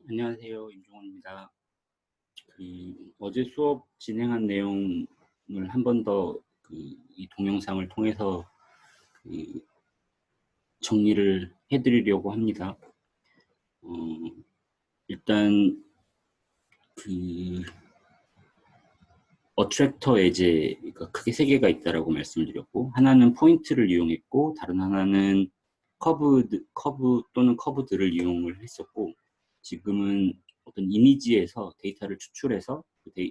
안녕하세요. 임종원입니다. 어제 수업 진행한 내용을 한 번 더 이 동영상을 통해서 그 정리를 해드리려고 합니다. 일단 그 어트랙터 예제가 크게 세 개가 있다라고 말씀을 드렸고, 하나는 포인트를 이용했고, 다른 하나는 커브 또는 커브들을 이용을 했었고, 지금은 어떤 이미지에서 데이터를 추출해서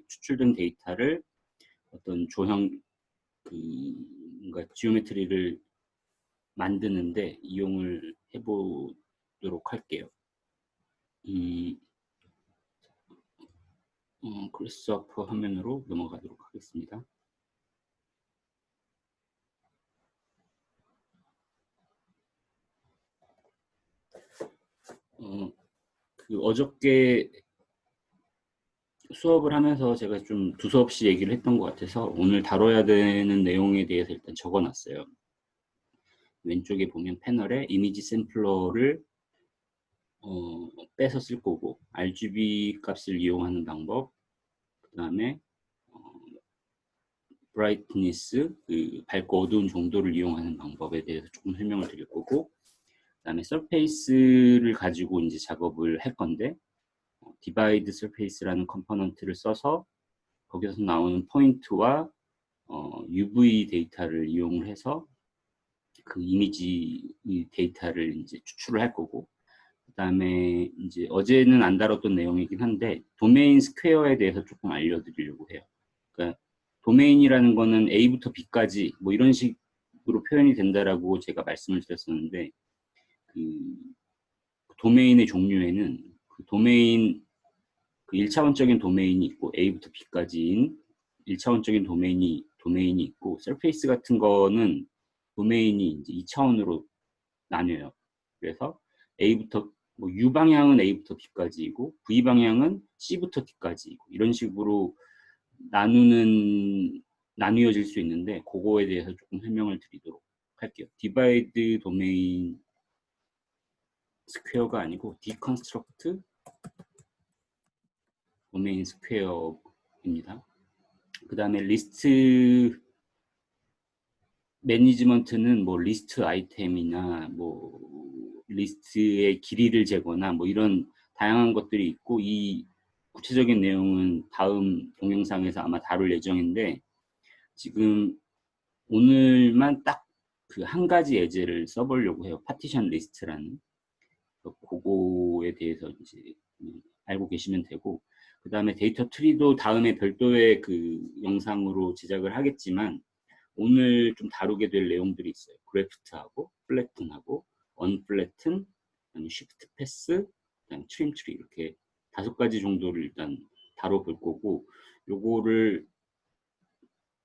추출된 데이터를 어떤 조형 뭔가 지오메트리를 만드는데 이용을 해보도록 할게요. 그래스워퍼 화면으로 넘어가도록 하겠습니다. 어저께 수업을 하면서 제가 좀 두서없이 얘기를 했던 것 같아서 오늘 다뤄야 되는 내용에 대해서 일단 적어놨어요. 왼쪽에 보면 패널에 이미지 샘플러를 빼서 쓸 거고, RGB 값을 이용하는 방법, 그 다음에 브라이트니스, 밝고 어두운 정도를 이용하는 방법에 대해서 조금 설명을 드릴 거고, 그 다음에 서페이스를 가지고 이제 작업을 할 건데, 디바이드 서페이스라는 컴포넌트를 써서 거기서 나오는 포인트와 UV 데이터를 이용을 해서 그 이미지 데이터를 이제 추출을 할 거고, 그 다음에 이제 어제는 안 다뤘던 내용이긴 한데 도메인 스퀘어에 대해서 조금 알려드리려고 해요. 그러니까 도메인이라는 거는 A부터 B까지 뭐 이런 식으로 표현이 된다라고 제가 말씀을 드렸었는데, 그 도메인의 종류에는 그 도메인, 그 1차원적인 도메인이 있고 A부터 B까지인 1차원적인 도메인이 있고, 서페이스 같은 거는 도메인이 이제 2차원으로 나뉘어요. 그래서 A부터 뭐 U 방향은 A부터 B까지이고 V 방향은 C부터 D까지이고 이런 식으로 나뉘어질 수 있는데, 그거에 대해서 조금 설명을 드리도록 할게요. 디바이드 도메인 스퀘어가 아니고 디컨스트럭트 도메인 스퀘어입니다. 그 다음에 리스트 매니지먼트는 뭐 리스트 아이템이나 뭐 리스트의 길이를 재거나 뭐 이런 다양한 것들이 있고, 이 구체적인 내용은 다음 동영상에서 아마 다룰 예정인데, 지금 오늘만 딱 그 한 가지 예제를 써보려고 해요. 파티션 리스트라는 그거에 대해서 이제 알고 계시면 되고, 그 다음에 데이터 트리도 다음에 별도의 그 영상으로 제작을 하겠지만, 오늘 좀 다루게 될 내용들이 있어요. 그래프트하고 플래튼하고 언플래튼, 쉬프트 패스, 트림 트리, 이렇게 5가지 정도를 일단 다뤄볼 거고, 요거를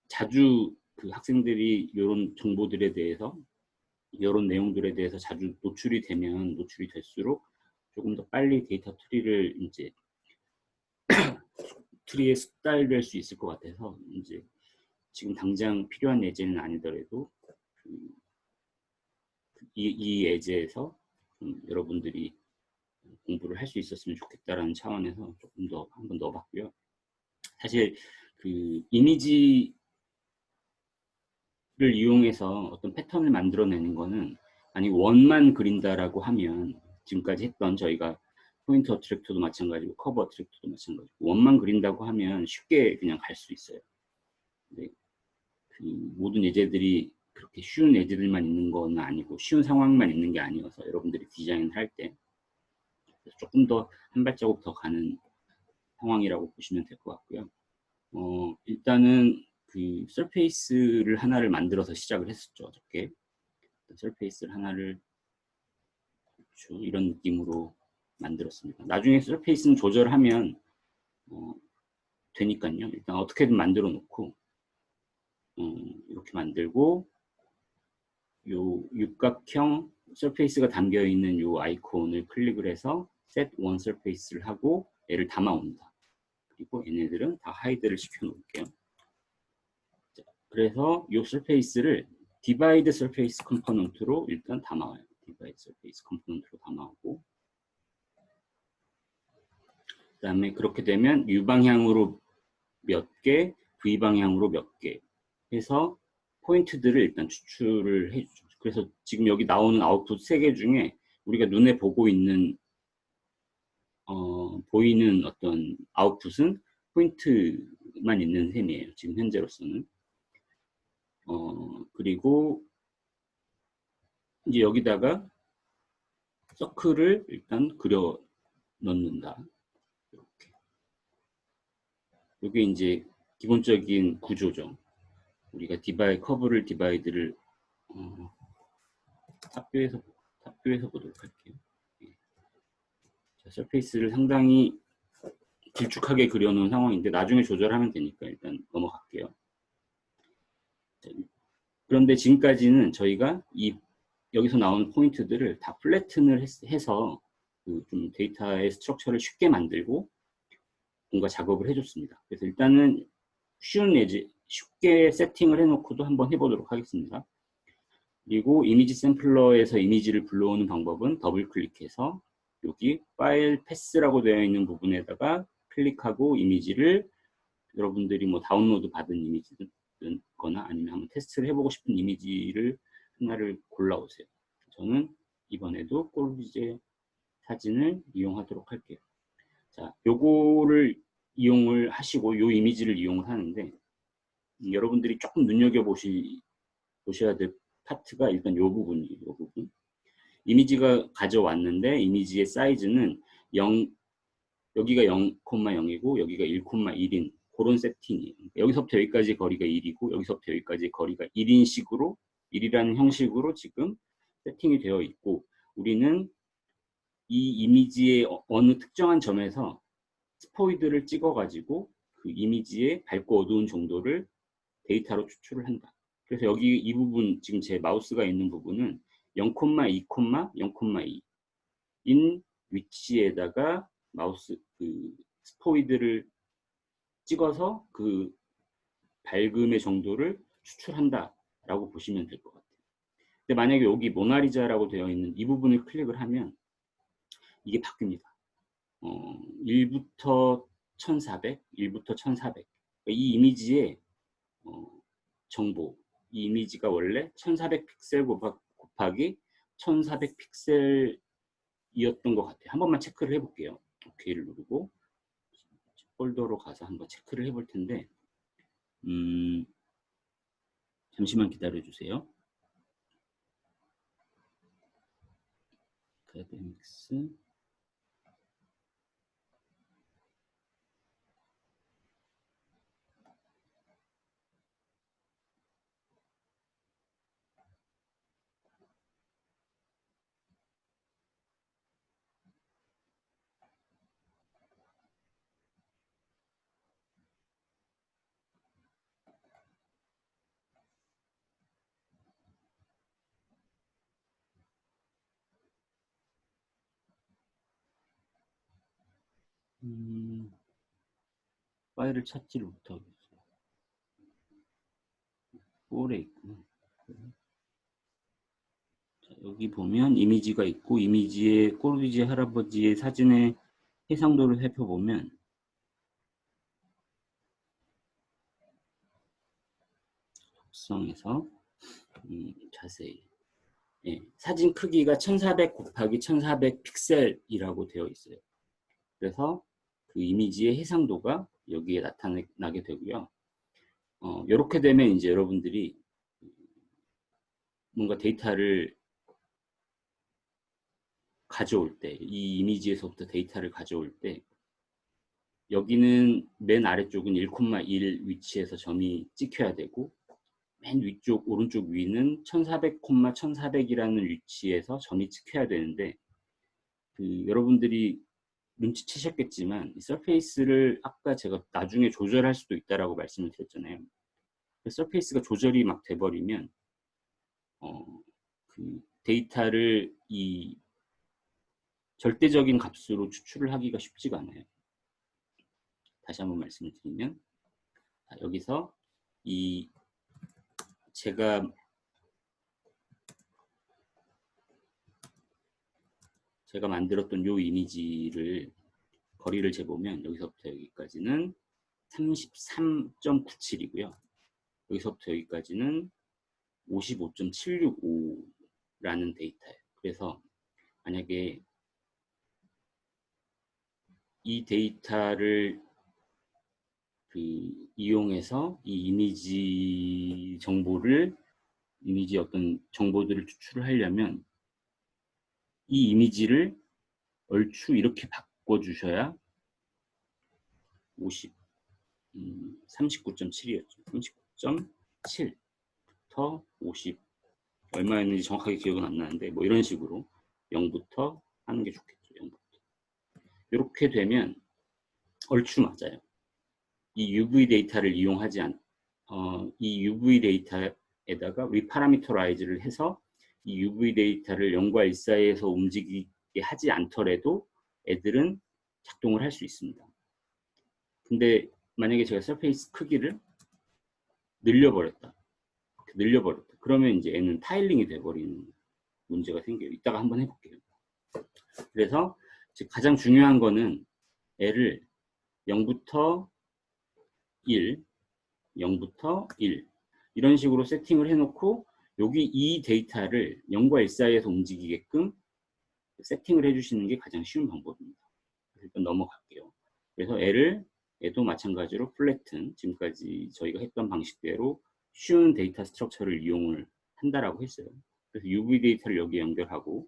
자주 그 학생들이 이런 정보들에 대해서, 이런 내용들에 대해서 자주 노출이 될수록 조금 더 빨리 데이터 트리에 숙달될 수 있을 것 같아서, 이제 지금 당장 필요한 예제는 아니더라도 이 예제에서 여러분들이 공부를 할 수 있었으면 좋겠다라는 차원에서 조금 더 한번 넣어봤고요. 사실 그 이미지를 이용해서 어떤 패턴을 만들어내는 거는, 아니 원만 그린다라고 하면 지금까지 했던 저희가 포인트 어트랙터도 마찬가지고 커브 어트랙터도 마찬가지고 원만 그린다고 하면 쉽게 그냥 갈 수 있어요. 근데 그 모든 예제들이 그렇게 쉬운 예제들만 있는 건 아니고 쉬운 상황만 있는 게 아니어서, 여러분들이 디자인을 할 때 조금 더 한 발자국 더 가는 상황이라고 보시면 될 것 같고요. 일단은 그 서페이스를 하나를 만들어서 시작을 했었죠, 어저께. 서페이스를 하나를 이런 느낌으로 만들었습니다. 나중에 서페이스는 조절하면 되니까요. 일단 어떻게든 만들어 놓고 이렇게 만들고, 요 육각형 서페이스가 담겨 있는 요 아이콘을 클릭을 해서 set one surface를 하고 얘를 담아온다. 그리고 얘네들은 다 하이드를 시켜 놓을게요. 자, 그래서 요 서페이스를 디바이드 서페이스 컴포넌트로 일단 담아와요. 디바이드 서페이스 컴포넌트로 담아오고, 그다음에 그렇게 되면 U 방향으로 몇 개, V 방향으로 몇 개 해서 포인트들을 일단 추출을 해주죠. 그래서 지금 여기 나오는 아웃풋 3개 중에 우리가 눈에 보고 있는 보이는 어떤 아웃풋은 포인트만 있는 셈이에요. 지금 현재로서는. 그리고 이제 여기다가 서클을 일단 그려 넣는다. 이렇게. 이게 이제 기본적인 구조죠. 우리가 커브를 디바이드를 탑뷰에서 보도록 할게요. 자, 서페이스를 상당히 길쭉하게 그려놓은 상황인데 나중에 조절하면 되니까 일단 넘어갈게요. 자, 그런데 지금까지는 저희가 여기서 나오는 포인트들을 다 플래튼을 해서 좀 데이터의 스트럭처를 쉽게 만들고 뭔가 작업을 해줬습니다. 그래서 일단은 쉽게 세팅을 해놓고도 한번 해보도록 하겠습니다. 그리고 이미지 샘플러에서 이미지를 불러오는 방법은 더블 클릭해서 여기 파일 패스라고 되어 있는 부분에다가 클릭하고 이미지를 여러분들이 뭐 다운로드 받은 이미지든 거나 아니면 한번 테스트를 해보고 싶은 이미지를 하나를 골라오세요. 저는 이번에도 꼴비제 사진을 이용하도록 할게요. 자, 요거를 이용을 하시고 요 이미지를 이용을 하는데 여러분들이 조금 눈여겨보셔야 될 파트가 일단 요 부분이에요. 요 부분. 이미지가 가져왔는데 이미지의 사이즈는 0, 여기가 0,0이고 여기가 1,1인 그런 세팅이에요. 여기서부터 여기까지 거리가 1이고 여기서부터 여기까지 거리가 1인 식으로 1이라는 형식으로 지금 세팅이 되어 있고 우리는 이 이미지의 어느 특정한 점에서 스포이드를 찍어가지고 그 이미지의 밝고 어두운 정도를 데이터로 추출을 한다. 그래서 여기 이 부분 지금 제 마우스가 있는 부분은 0,2, 0,2인 위치에다가 마우스 스포이드를 찍어서 그 밝음의 정도를 추출한다라고 보시면 될 것 같아요. 근데 만약에 여기 모나리자라고 되어 있는 이 부분을 클릭을 하면 이게 바뀝니다. 1부터 1400, 1부터 1400. 이 이미지의 정보, 이 이미지가 원래 1400 픽셀 곱하기 1400 픽셀이었던 것 같아요. 한 번만 체크를 해볼게요. OK를 누르고 폴더로 가서 한번 체크를 해볼 텐데 잠시만 기다려주세요. 아카데믹스 파일을 찾지를 못하고 있어요. 꼴에 있구나. 자, 여기 보면 이미지가 있고 이미지에 꼴비지 할아버지의 사진의 해상도를 살펴보면 속성에서 자세히 사진 크기가 1400 곱하기 1400 픽셀이라고 되어 있어요. 그래서 그 이미지의 해상도가 여기에 나타나게 되고요. 이렇게 되면 이제 여러분들이 뭔가 데이터를 가져올 때, 이 이미지에서부터 데이터를 가져올 때 여기는 맨 아래쪽은 1,1 위치에서 점이 찍혀야 되고 맨 위쪽 오른쪽 위는 1400, 1400이라는 위치에서 점이 찍혀야 되는데 여러분들이 눈치채셨겠지만 이 서페이스를 아까 제가 나중에 조절할 수도 있다라고 말씀을 드렸잖아요. 서페이스가 조절이 막 돼버리면 그 데이터를 이 절대적인 값으로 추출을 하기가 쉽지가 않아요. 다시 한번 말씀을 드리면 여기서 이 제가 만들었던 요 이미지를 거리를 재보면 여기서부터 여기까지는 33.97이고요. 여기서부터 여기까지는 55.765라는 데이터예요. 그래서 만약에 이 데이터를 이용해서 이 이미지 어떤 정보들을 추출을 하려면 이 이미지를 얼추 이렇게 바꿔주셔야 39.7이었죠. 39.7부터 50 얼마였는지 정확하게 기억은 안 나는데 뭐 이런 식으로 0부터 하는 게 좋겠죠. 0부터. 이렇게 되면 얼추 맞아요. 이 UV 데이터를 이용하지 이 UV 데이터에다가 리파라미터라이즈를 해서 이 UV 데이터를 0과 1 사이에서 움직이게 하지 않더라도 애들은 작동을 할 수 있습니다. 근데 만약에 제가 서페이스 크기를 늘려버렸다. 그러면 이제 애는 타일링이 돼버리는 문제가 생겨요. 이따가 한번 해볼게요. 그래서 가장 중요한 거는 애를 0부터 1, 0부터 1 이런 식으로 세팅을 해놓고 여기 이 데이터를 0과 1 사이에서 움직이게끔 세팅을 해주시는 게 가장 쉬운 방법입니다. 일단 넘어갈게요. 그래서 얘도 마찬가지로 플래튼, 지금까지 저희가 했던 방식대로 쉬운 데이터 스트럭처를 이용을 한다라고 했어요. 그래서 UV 데이터를 여기에 연결하고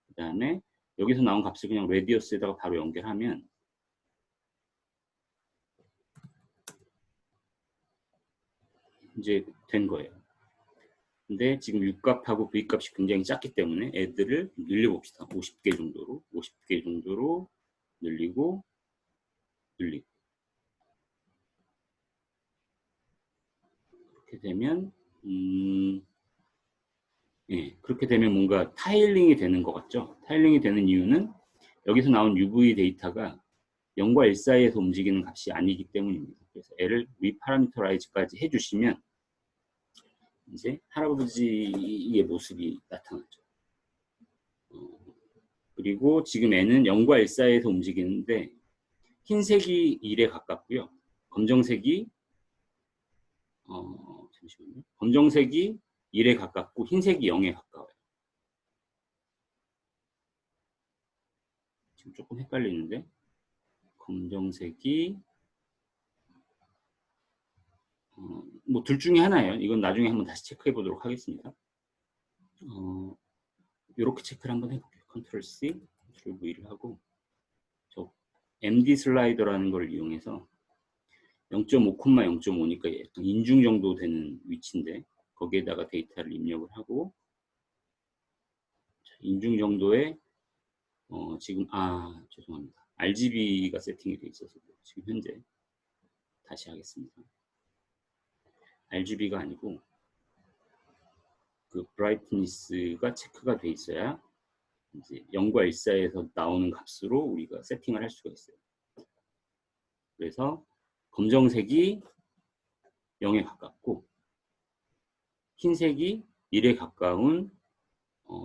그 다음에 여기서 나온 값을 그냥 레디어스에다가 바로 연결하면 이제 된 거예요. 근데 지금 U값하고 V값이 굉장히 작기 때문에 애들을 늘려봅시다. 50개 정도로 늘리고 그렇게 되면 그렇게 되면 뭔가 타일링이 되는 것 같죠. 타일링이 되는 이유는 여기서 나온 UV 데이터가 0과 1 사이에서 움직이는 값이 아니기 때문입니다. 그래서 애를 리파라미터라이즈까지 해주시면 이제 할아버지의 모습이 나타나죠. 그리고 지금 애는 0과 1 사이에서 움직이는데 흰색이 1에 가깝고요. 검정색이 잠시만요. 검정색이 1에 가깝고 흰색이 0에 가까워요. 지금 조금 헷갈리는데 검정색이 뭐 둘 중에 하나예요. 이건 나중에 한번 다시 체크해 보도록 하겠습니다. 이렇게 체크를 한번 해볼게요. 컨트롤 C, 컨트롤 V를 하고 저 MD 슬라이더라는 걸 이용해서 0.5, 0.5니까 약간 인중 정도 되는 위치인데 거기에다가 데이터를 입력을 하고 인중 정도에 지금 죄송합니다. RGB가 세팅이 돼 있어서 지금 현재 다시 하겠습니다. RGB가 아니고 그 브라이트니스가 체크가 돼 있어야 이제 0과 1 사이에서 나오는 값으로 우리가 세팅을 할 수가 있어요. 그래서 검정색이 0에 가깝고 흰색이 1에 가까운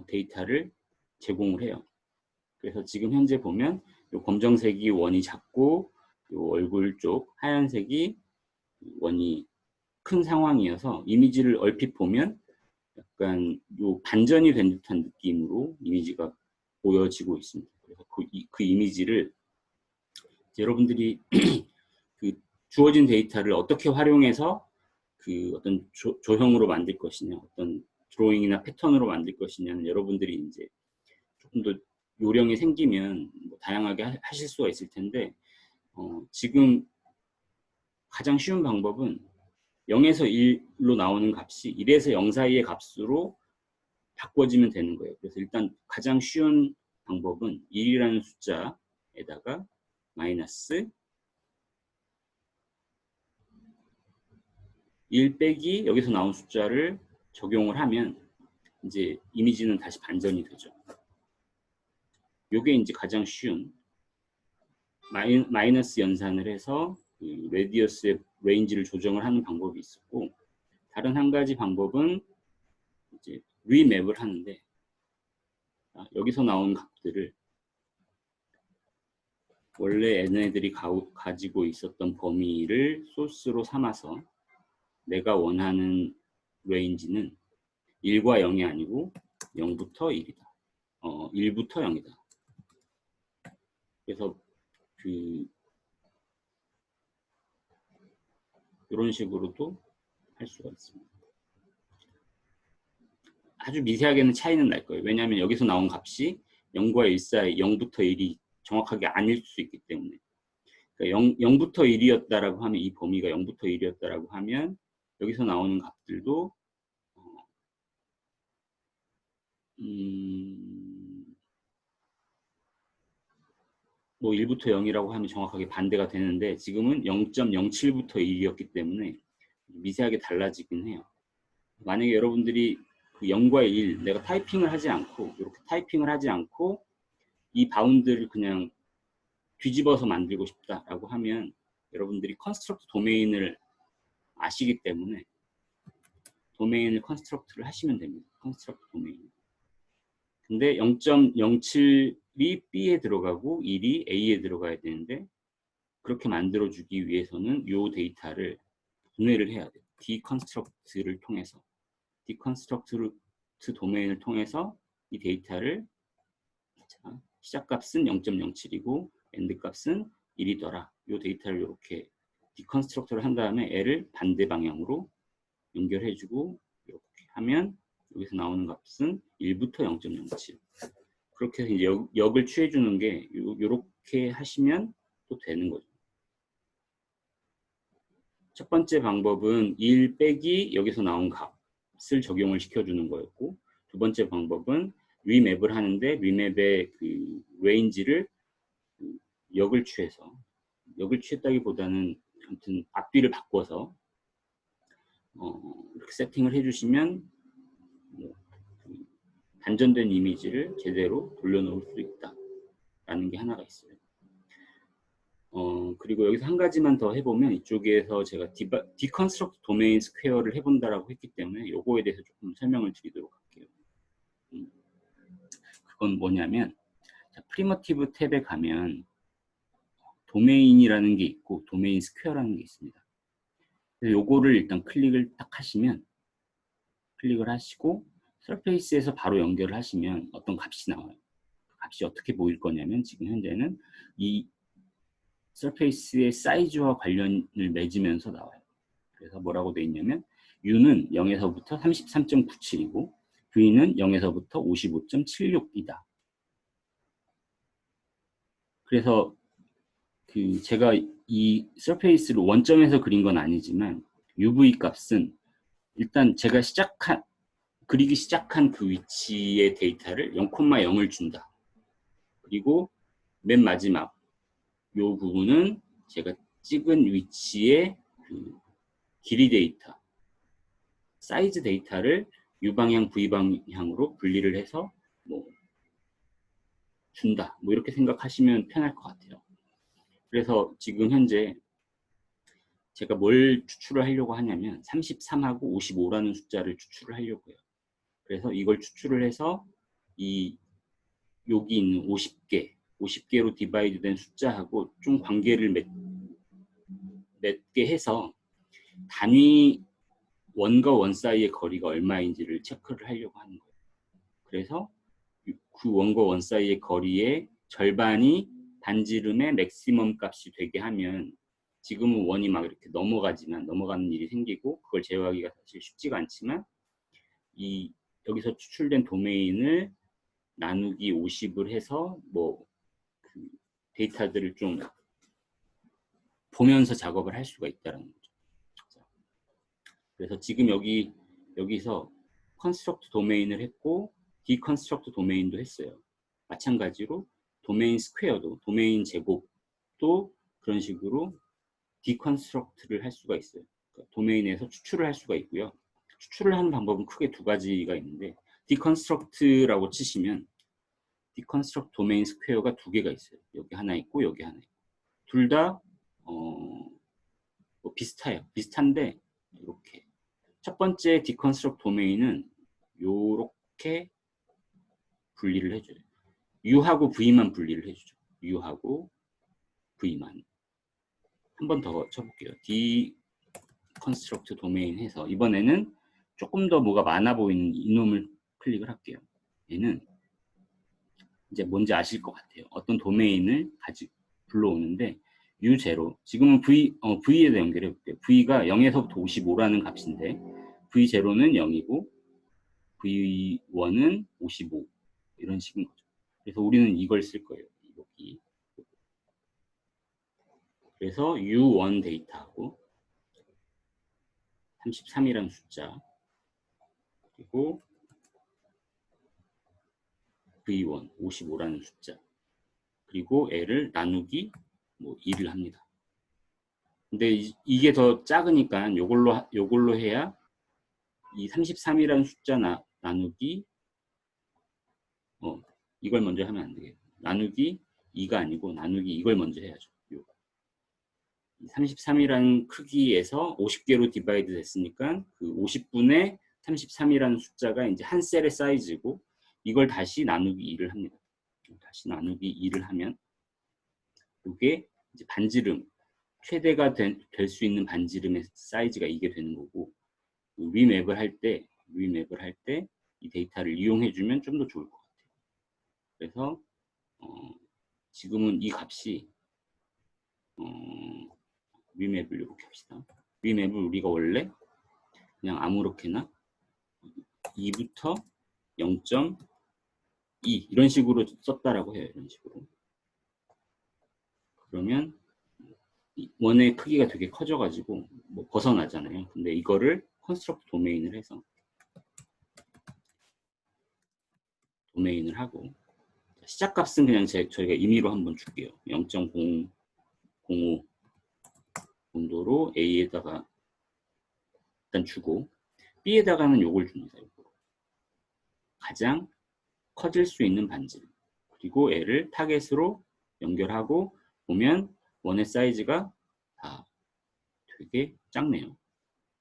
데이터를 제공을 해요. 그래서 지금 현재 보면 요 검정색이 원이 작고 요 얼굴 쪽 하얀색이 원이 큰 상황이어서 이미지를 얼핏 보면 약간 요 반전이 된 듯한 느낌으로 이미지가 보여지고 있습니다. 그래서 그 이미지를 여러분들이 그 주어진 데이터를 어떻게 활용해서 그 어떤 조형으로 만들 것이냐, 어떤 드로잉이나 패턴으로 만들 것이냐는 여러분들이 이제 조금 더 요령이 생기면 뭐 다양하게 하실 수가 있을 텐데 지금 가장 쉬운 방법은 0에서 1로 나오는 값이 1에서 0 사이의 값으로 바꿔지면 되는 거예요. 그래서 일단 가장 쉬운 방법은 1이라는 숫자에다가 마이너스 1 빼기 여기서 나온 숫자를 적용을 하면 이제 이미지는 다시 반전이 되죠. 요게 이제 가장 쉬운 마이너스 연산을 해서 그 레디어스의 레인지를 조정을 하는 방법이 있었고 다른 한 가지 방법은 이제 리맵을 하는데 여기서 나온 값들을 원래 얘네들이 가지고 있었던 범위를 소스로 삼아서 내가 원하는 레인지는 1과 0이 아니고 0부터 1이다. 1부터 0이다. 그래서 이런 식으로도 할 수가 있습니다. 아주 미세하게는 차이는 날 거예요. 왜냐하면 여기서 나온 값이 0과 1 사이 0부터 1이 정확하게 아닐 수 있기 때문에. 그러니까 0부터 1이었다라고 하면 이 범위가 0부터 1이었다라고 하면 여기서 나오는 값들도 뭐 1부터 0이라고 하면 정확하게 반대가 되는데 지금은 0.07부터 1이었기 때문에 미세하게 달라지긴 해요. 만약에 여러분들이 그 0과 1 내가 타이핑을 하지 않고 이렇게 타이핑을 하지 않고 이 바운드를 그냥 뒤집어서 만들고 싶다라고 하면 여러분들이 컨스트럭트 도메인을 아시기 때문에 도메인을 컨스트럭트를 하시면 됩니다. 컨스트럭트 도메인. 근데 0.07이 B에 들어가고 1이 A에 들어가야 되는데 그렇게 만들어주기 위해서는 이 데이터를 분해를 해야 돼요. 디컨스트럭트를 통해서. 디컨스트럭트 도메인을 통해서 이 데이터를 시작값은 0.07이고 엔드 값은 1이더라. 이 데이터를 이렇게 디컨스트럭터를 한 다음에 L을 반대 방향으로 연결해주고 이렇게 하면 여기서 나오는 값은 1부터 0.07. 그렇게 해서 이제 역을 취해주는 게 이렇게 하시면 또 되는 거죠. 첫 번째 방법은 1 빼기 여기서 나온 값을 적용을 시켜주는 거였고 두 번째 방법은 리맵을 하는데 리맵의 그 레인지를 역을 취해서 역을 취했다기보다는 아무튼 앞뒤를 바꿔서 이렇게 세팅을 해주시면 뭐 단전된 이미지를 제대로 돌려놓을 수 있다라는 게 하나가 있어요. 그리고 여기서 한 가지만 더 해보면 이쪽에서 제가 디컨스트럭트 도메인 스퀘어를 해본다라고 했기 때문에 이거에 대해서 조금 설명을 드리도록 할게요. 그건 뭐냐면 프리머티브 탭에 가면 도메인이라는 게 있고 도메인 스퀘어라는 게 있습니다. 그래서 요거를 일단 클릭을 딱 하시면 클릭을 하시고 서페이스에서 바로 연결을 하시면 어떤 값이 나와요. 그 값이 어떻게 보일 거냐면 지금 현재는 이 서페이스의 사이즈와 관련을 맺으면서 나와요. 그래서 뭐라고 돼 있냐면 U는 0에서부터 33.97이고 V는 0에서부터 55.76이다. 그래서 제가 이 서페이스를 원점에서 그린 건 아니지만 UV 값은 일단 제가 그리기 시작한 그 위치의 데이터를 0,0을 준다. 그리고 맨 마지막 이 부분은 제가 찍은 위치의 그 길이 데이터, 사이즈 데이터를 U방향, V방향으로 분리를 해서 뭐 준다. 뭐 이렇게 생각하시면 편할 것 같아요. 그래서 지금 현재 제가 뭘 추출을 하려고 하냐면 33하고 55라는 숫자를 추출을 하려고 해요. 그래서 이걸 추출을 해서 여기 있는 50개로 디바이드 된 숫자하고 좀 관계를 맺게 해서 단위 원과 원 사이의 거리가 얼마인지를 체크를 하려고 하는 거예요. 그래서 그 원과 원 사이의 거리의 절반이 반지름의 맥시멈 값이 되게 하면 지금은 원이 막 이렇게 넘어가는 일이 생기고 그걸 제어하기가 사실 쉽지가 않지만 여기서 추출된 도메인을 나누기 50을 해서 그 데이터들을 좀 보면서 작업을 할 수가 있다는 거죠. 그래서 지금 여기서 컨스트럭트 도메인을 했고 디컨스트럭트 도메인도 했어요. 마찬가지로 도메인 스퀘어도 도메인 제곱도 그런 식으로 디컨스트럭트를 할 수가 있어요. 그러니까 도메인에서 추출을 할 수가 있고요. 추출을 하는 방법은 크게 두 가지가 있는데 디컨스트럭트라고 치시면 디컨스트럭트 도메인 스퀘어가 두 개가 있어요. 여기 하나 있고 여기 하나 있고 둘 다 뭐 비슷해요. 비슷한데 이렇게 첫 번째 디컨스트럭트 도메인은 이렇게 분리를 해줘요. U하고 V만 분리를 해주죠. U하고 v만. 한 번 더 쳐볼게요. deconstruct domain 해서 이번에는 조금 더 뭐가 많아 보이는 이놈을 클릭을 할게요. 얘는 이제 뭔지 아실 것 같아요. 어떤 도메인을 불러오는데 u0 지금은 v에다 연결해 볼게요. v가 0에서부터 55라는 값인데 v0는 0이고 v1은 55 이런 식인 거죠. 그래서 우리는 이걸 쓸 거예요. 여기. 그래서 u1 데이터하고 33이라는 숫자 그리고 v1 55라는 숫자 그리고 애를 나누기 뭐 2를 합니다. 근데 이게 더 작으니까 요걸로 해야 이 33이라는 숫자 나누기 이걸 먼저 하면 안 되겠고 나누기 2가 아니고 나누기 이걸 먼저 해야죠. 33이라는 크기에서 50개로 디바이드 됐으니까 그 50분의 33이라는 숫자가 이제 한 셀의 사이즈고 이걸 다시 나누기 2를 합니다. 다시 나누기 2를 하면 이게 이제 반지름 최대가 될 수 있는 반지름의 사이즈가 이게 되는 거고 리맵을 할 때 이 데이터를 이용해 주면 좀 더 좋을 것 같아요. 그래서 지금은 이 값이 리맵을 이렇게 합시다. 리맵을 우리가 원래 그냥 아무렇게나 2부터 0.2 이런 식으로 썼다라고 해요. 이런 식으로. 그러면 원의 크기가 되게 커져가지고 뭐 벗어나잖아요. 근데 이거를 컨스트럭트 도메인을 해서 도메인을 하고 시작값은 그냥 저희가 임의로 한번 줄게요. 0.005 정도로 A에다가 일단 주고 B에다가는 요걸 줍니다. 요거. 가장 커질 수 있는 반지름 그리고 L을 타겟으로 연결하고 보면 원의 사이즈가 다 되게 작네요.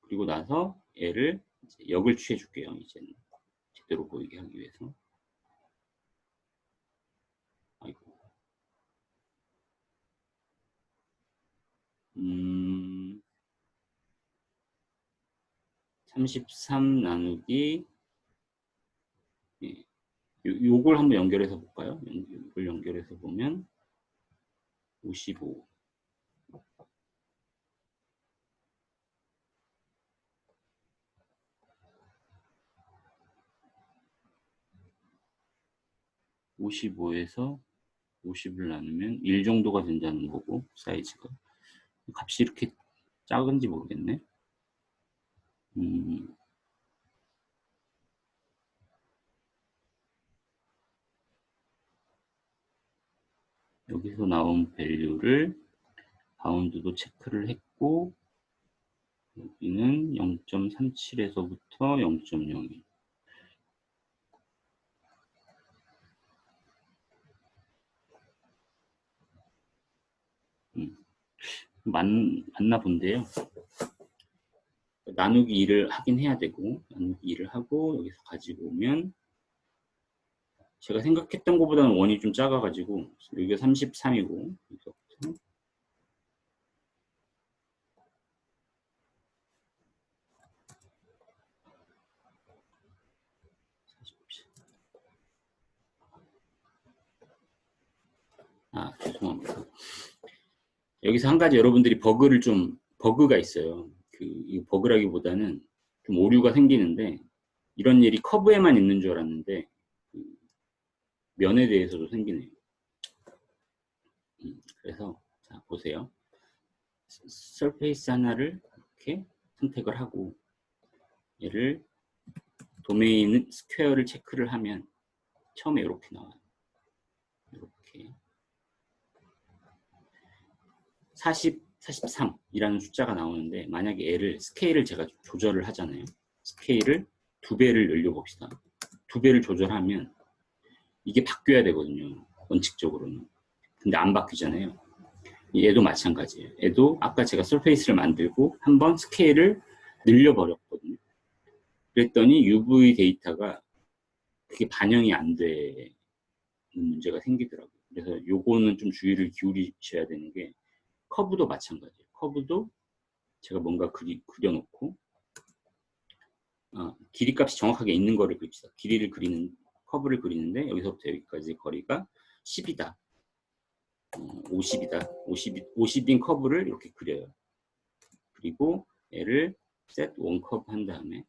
그리고 나서 L을 이제 역을 취해 줄게요. 이제는 제대로 보이게 하기 위해서. 아이고. 33 나누기 예. 요걸 한번 연결해서 볼까요? 이걸 연결해서 보면 55 55에서 50을 나누면 1 정도가 된다는 거고 사이즈가 값이 이렇게 작은지 모르겠네. 여기서 나온 밸류를 바운드도 체크를 했고 여기는 0.37에서부터 0.02 맞나 본데요. 나누기 2를 하긴 해야 되고 나누기 2를 하고 여기서 가지고 오면 제가 생각했던 것보다는 원이 좀 작아가지고 여기가 33이고 여기서부터 죄송합니다. 여기서 한 가지 여러분들이 버그가 있어요. 이 버그라기보다는 좀 오류가 생기는데 이런 일이 커브에만 있는 줄 알았는데 면에 대해서도 생기네요. 그래서 자 보세요. 서페이스 하나를 이렇게 선택을 하고 얘를 도메인 스퀘어를 체크를 하면 처음에 이렇게 나와요. 이렇게 43이라는 숫자가 나오는데 만약에 얘를 스케일을 제가 조절을 하잖아요. 스케일을 2배를 늘려봅시다. 2배를 조절하면 이게 바뀌어야 되거든요. 원칙적으로는. 근데 안 바뀌잖아요. 얘도 마찬가지예요. 얘도 아까 제가 서페이스를 만들고 한번 스케일을 늘려버렸거든요. 그랬더니 UV 데이터가 그게 반영이 안 되는 문제가 생기더라고요. 그래서 요거는 좀 주의를 기울이셔야 되는 게 커브도 마찬가지예요. 커브도 제가 뭔가 그려놓고 길이 값이 정확하게 있는 거를 그립시다. 길이를 그리는 커브를 그리는데 여기서부터 여기까지 거리가 10이다. 50이다. 50인 커브를 이렇게 그려요. 그리고 얘를 set one 커브 한 다음에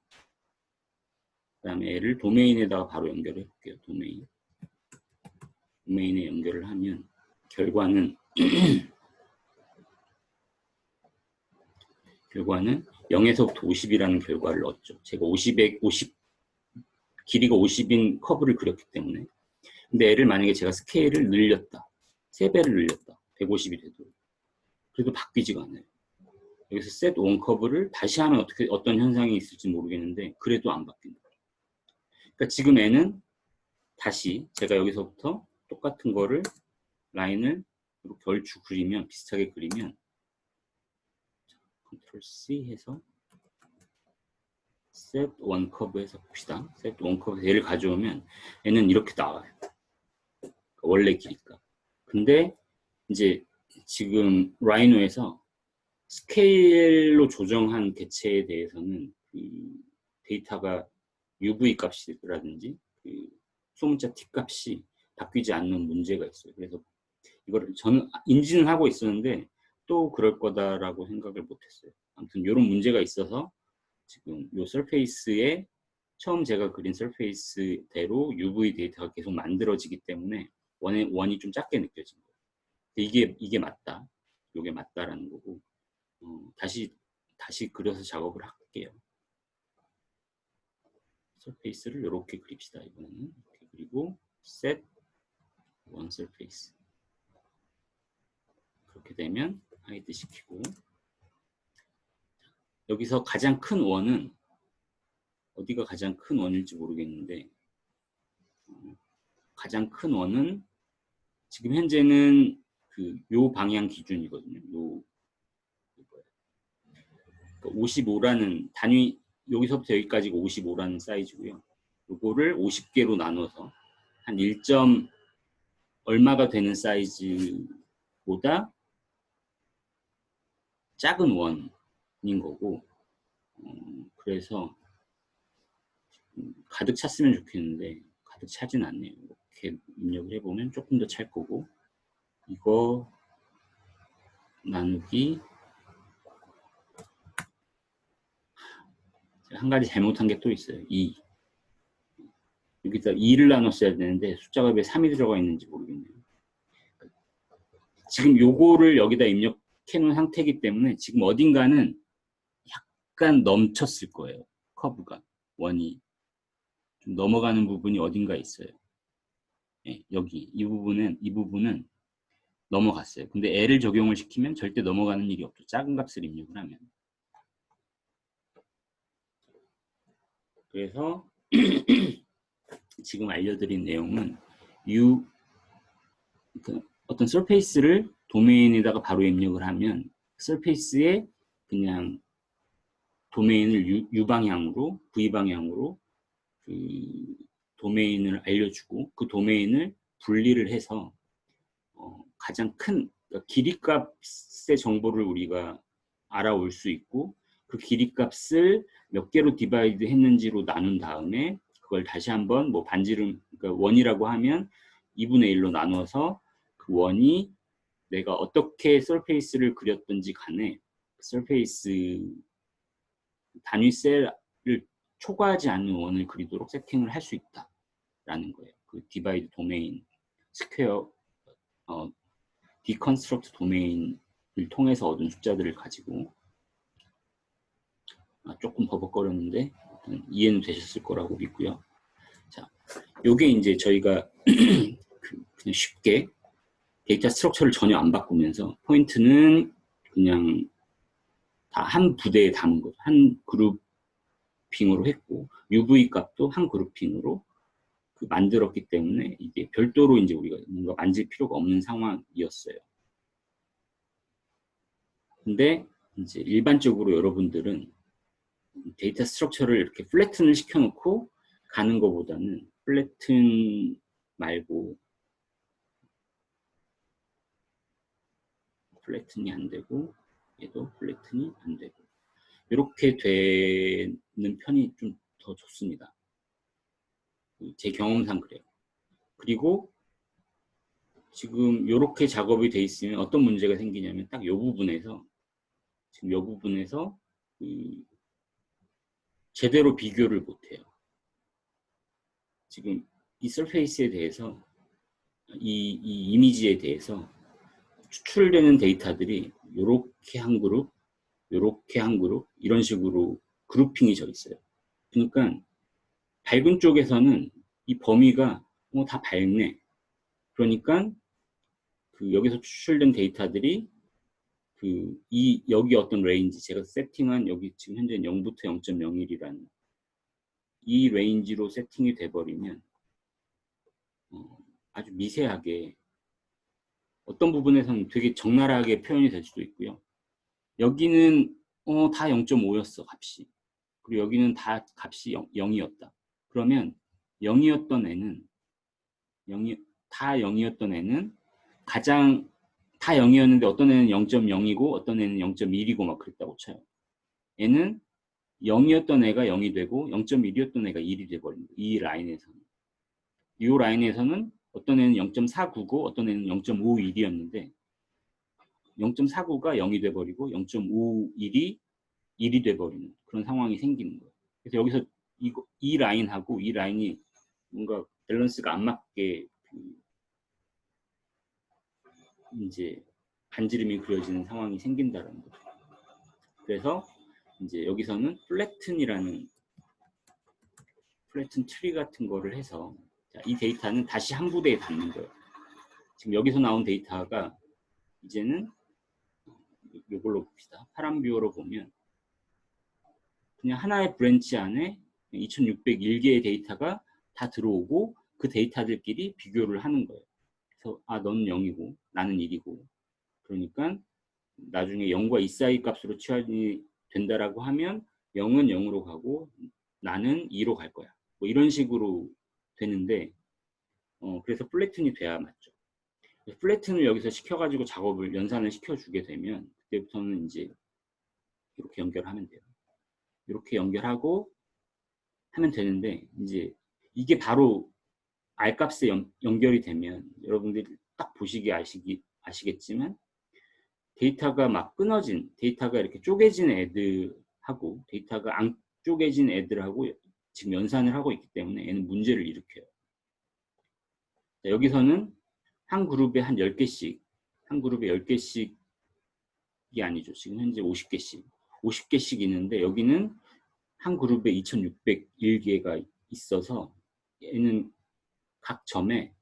그다음에 얘를 도메인에다가 바로 연결해 볼게요. 도메인에 연결을 하면 결과는 0에서부터 50이라는 결과를 얻죠. 제가 50 길이가 50인 커브를 그렸기 때문에. 근데 얘를 만약에 제가 스케일을 늘렸다. 3배를 늘렸다. 150이 돼도. 그래도 바뀌지가 않아요. 여기서 set one 커브를 다시 하면 어떤 현상이 있을지 모르겠는데 그래도 안 바뀐다. 그러니까 지금 얘는 다시 제가 여기서부터 똑같은 거를 라인을 이렇게 얼추 그리면 비슷하게 그리면 컨트롤 C 해서 set one 커브 해서 봅시다. set one 커브 얘를 가져오면 얘는 이렇게 나와요. 원래 길이가. 근데 이제 지금 라이노에서 스케일로 조정한 개체에 대해서는 그 데이터가 UV 값이라든지 그 소문자 T 값이 바뀌지 않는 문제가 있어요. 그래서 이거를 저는 인지는 하고 있었는데 또 그럴 거다라고 생각을 못했어요. 아무튼 이런 문제가 있어서 지금 이 서페이스에 처음 제가 그린 서페이스대로 UV 데이터가 계속 만들어지기 때문에 원이 좀 작게 느껴진 거예요. 이게 맞다. 이게 맞다라는 거고 다시 그려서 작업을 할게요. 서페이스를 이렇게 그립시다. 이번에는 이렇게 그리고 set one surface 그렇게 되면 하이드 시키고 여기서 가장 큰 원은 어디가 가장 큰 원일지 모르겠는데 가장 큰 원은 지금 현재는 요 방향 기준이거든요. 요 55라는 단위 여기서부터 여기까지가 55라는 사이즈고요. 요거를 50개로 나눠서 한 1점 얼마가 되는 사이즈보다 작은 원인 거고 그래서 가득 찼으면 좋겠는데 가득 차진 않네요. 이렇게 입력을 해보면 조금 더 찰 거고 이거 나누기 한 가지 잘못한 게 또 있어요. 2 여기다 2를 나눴어야 되는데 숫자가 왜 3이 들어가 있는지 모르겠네요. 지금 요거를 여기다 입력해 놓은 상태이기 때문에 지금 어딘가는 약간 넘쳤을 거예요. 커브가 원이 좀 넘어가는 부분이 어딘가 있어요. 네, 여기 이 부분은 넘어갔어요. 근데 L을 적용을 시키면 절대 넘어가는 일이 없죠. 작은 값을 입력을 하면. 그래서 지금 알려드린 내용은 어떤 서페이스를 도메인에다가 바로 입력을 하면 서페이스에 그냥 도메인을 U 방향으로 V 방향으로 그 도메인을 알려주고 그 도메인을 분리를 해서 가장 큰 그러니까 길이값의 정보를 우리가 알아올 수 있고 그 길이값을 몇 개로 디바이드 했는지로 나눈 다음에 그걸 다시 한번 뭐 반지름 그러니까 원이라고 하면 2분의 1로 나눠서 그 원이 내가 어떻게 서페이스를 그렸든지 간에 서페이스 단위 셀을 초과하지 않는 원을 그리도록 세팅을 할 수 있다라는 거예요. 그 디바이드 도메인 스퀘어 디컨스트럭트 도메인을 통해서 얻은 숫자들을 가지고 조금 버벅거렸는데 이해는 되셨을 거라고 믿고요. 자, 요게 이제 저희가 그냥 쉽게 데이터 스트럭처를 전혀 안 바꾸면서 포인트는 그냥 다 한 부대에 담은 거죠. 한 그룹핑으로 했고 UV 값도 한 그룹핑으로 만들었기 때문에 이게 별도로 이제 우리가 뭔가 만질 필요가 없는 상황이었어요. 근데 이제 일반적으로 여러분들은 데이터 스트럭처를 이렇게 플래튼을 시켜놓고 가는 것보다는 플래튼 말고 플래튼이 안 되고 얘도 플래튼이 안 되고 이렇게 되는 편이 좀 더 좋습니다. 제 경험상 그래요. 그리고 지금 이렇게 작업이 돼 있으면 어떤 문제가 생기냐면 딱 이 부분에서 지금 이 부분에서 제대로 비교를 못해요. 지금 이 서페이스에 대해서 이 이미지에 대해서 추출되는 데이터들이 이렇게 한 그룹, 이렇게 한 그룹 이런 식으로 그룹핑이 져 있어요. 그러니까 밝은 쪽에서는 이 범위가 다 밝네. 그러니까 여기서 추출된 데이터들이 여기 어떤 레인지 제가 세팅한 여기 지금 현재 0부터 0.01이라는 이 레인지로 세팅이 돼버리면 아주 미세하게 어떤 부분에서는 되게 적나라하게 표현이 될 수도 있고요. 여기는 다 0.5였어 값이. 그리고 여기는 다 값이 0이었다. 그러면 0이었던 애는 다 0이었던 애는 가장 다 0이었는데 어떤 애는 0.0이고 어떤 애는 0.1이고 막 그랬다고 쳐요. 얘는 0이었던 애가 0이 되고 0.1이었던 애가 1이 돼버린 거예요. 이 라인에서는. 이 라인에서는 어떤 애는 0.499, 어떤 애는 0.51이었는데 0.49가 0이 돼버리고 0.51이 1이 돼버리는 그런 상황이 생기는 거예요. 그래서 여기서 이 라인하고 이 라인이 뭔가 밸런스가 안 맞게 이제 반지름이 그려지는 상황이 생긴다는 거죠. 그래서 이제 여기서는 플래튼 트리 같은 거를 해서 이 데이터는 다시 한 부대에 담는 거예요. 지금 여기서 나온 데이터가 이제는 이걸로 봅시다. 파란 뷰어로 보면 그냥 하나의 브랜치 안에 2601개의 데이터가 다 들어오고 그 데이터들끼리 비교를 하는 거예요. 그래서 너는 0이고 나는 1이고 그러니까 나중에 0과 2 사이 값으로 치환이 된다라고 하면 0은 0으로 가고 나는 2로 갈 거야. 뭐 이런 식으로 되는데 그래서 플래튼이 돼야 맞죠. 플래튼을 여기서 시켜가지고 작업을 연산을 시켜주게 되면 그때부터는 이제 이렇게 연결하면 돼요. 이렇게 연결하고 하면 되는데 이제 이게 바로 R값에 연결이 되면 여러분들이 딱 보시기에 아시겠지만 데이터가 막 끊어진 데이터가 이렇게 쪼개진 애들하고 데이터가 안 쪼개진 애들하고 지금 연산을 하고 있기 때문에 얘는 문제를 일으켜요. 여기서는 한 그룹에 한 10개씩 한 그룹에 10개씩이 아니죠. 지금 현재 50개씩 있는데 여기는 한 그룹에 2601개가 있어서 얘는 각 점에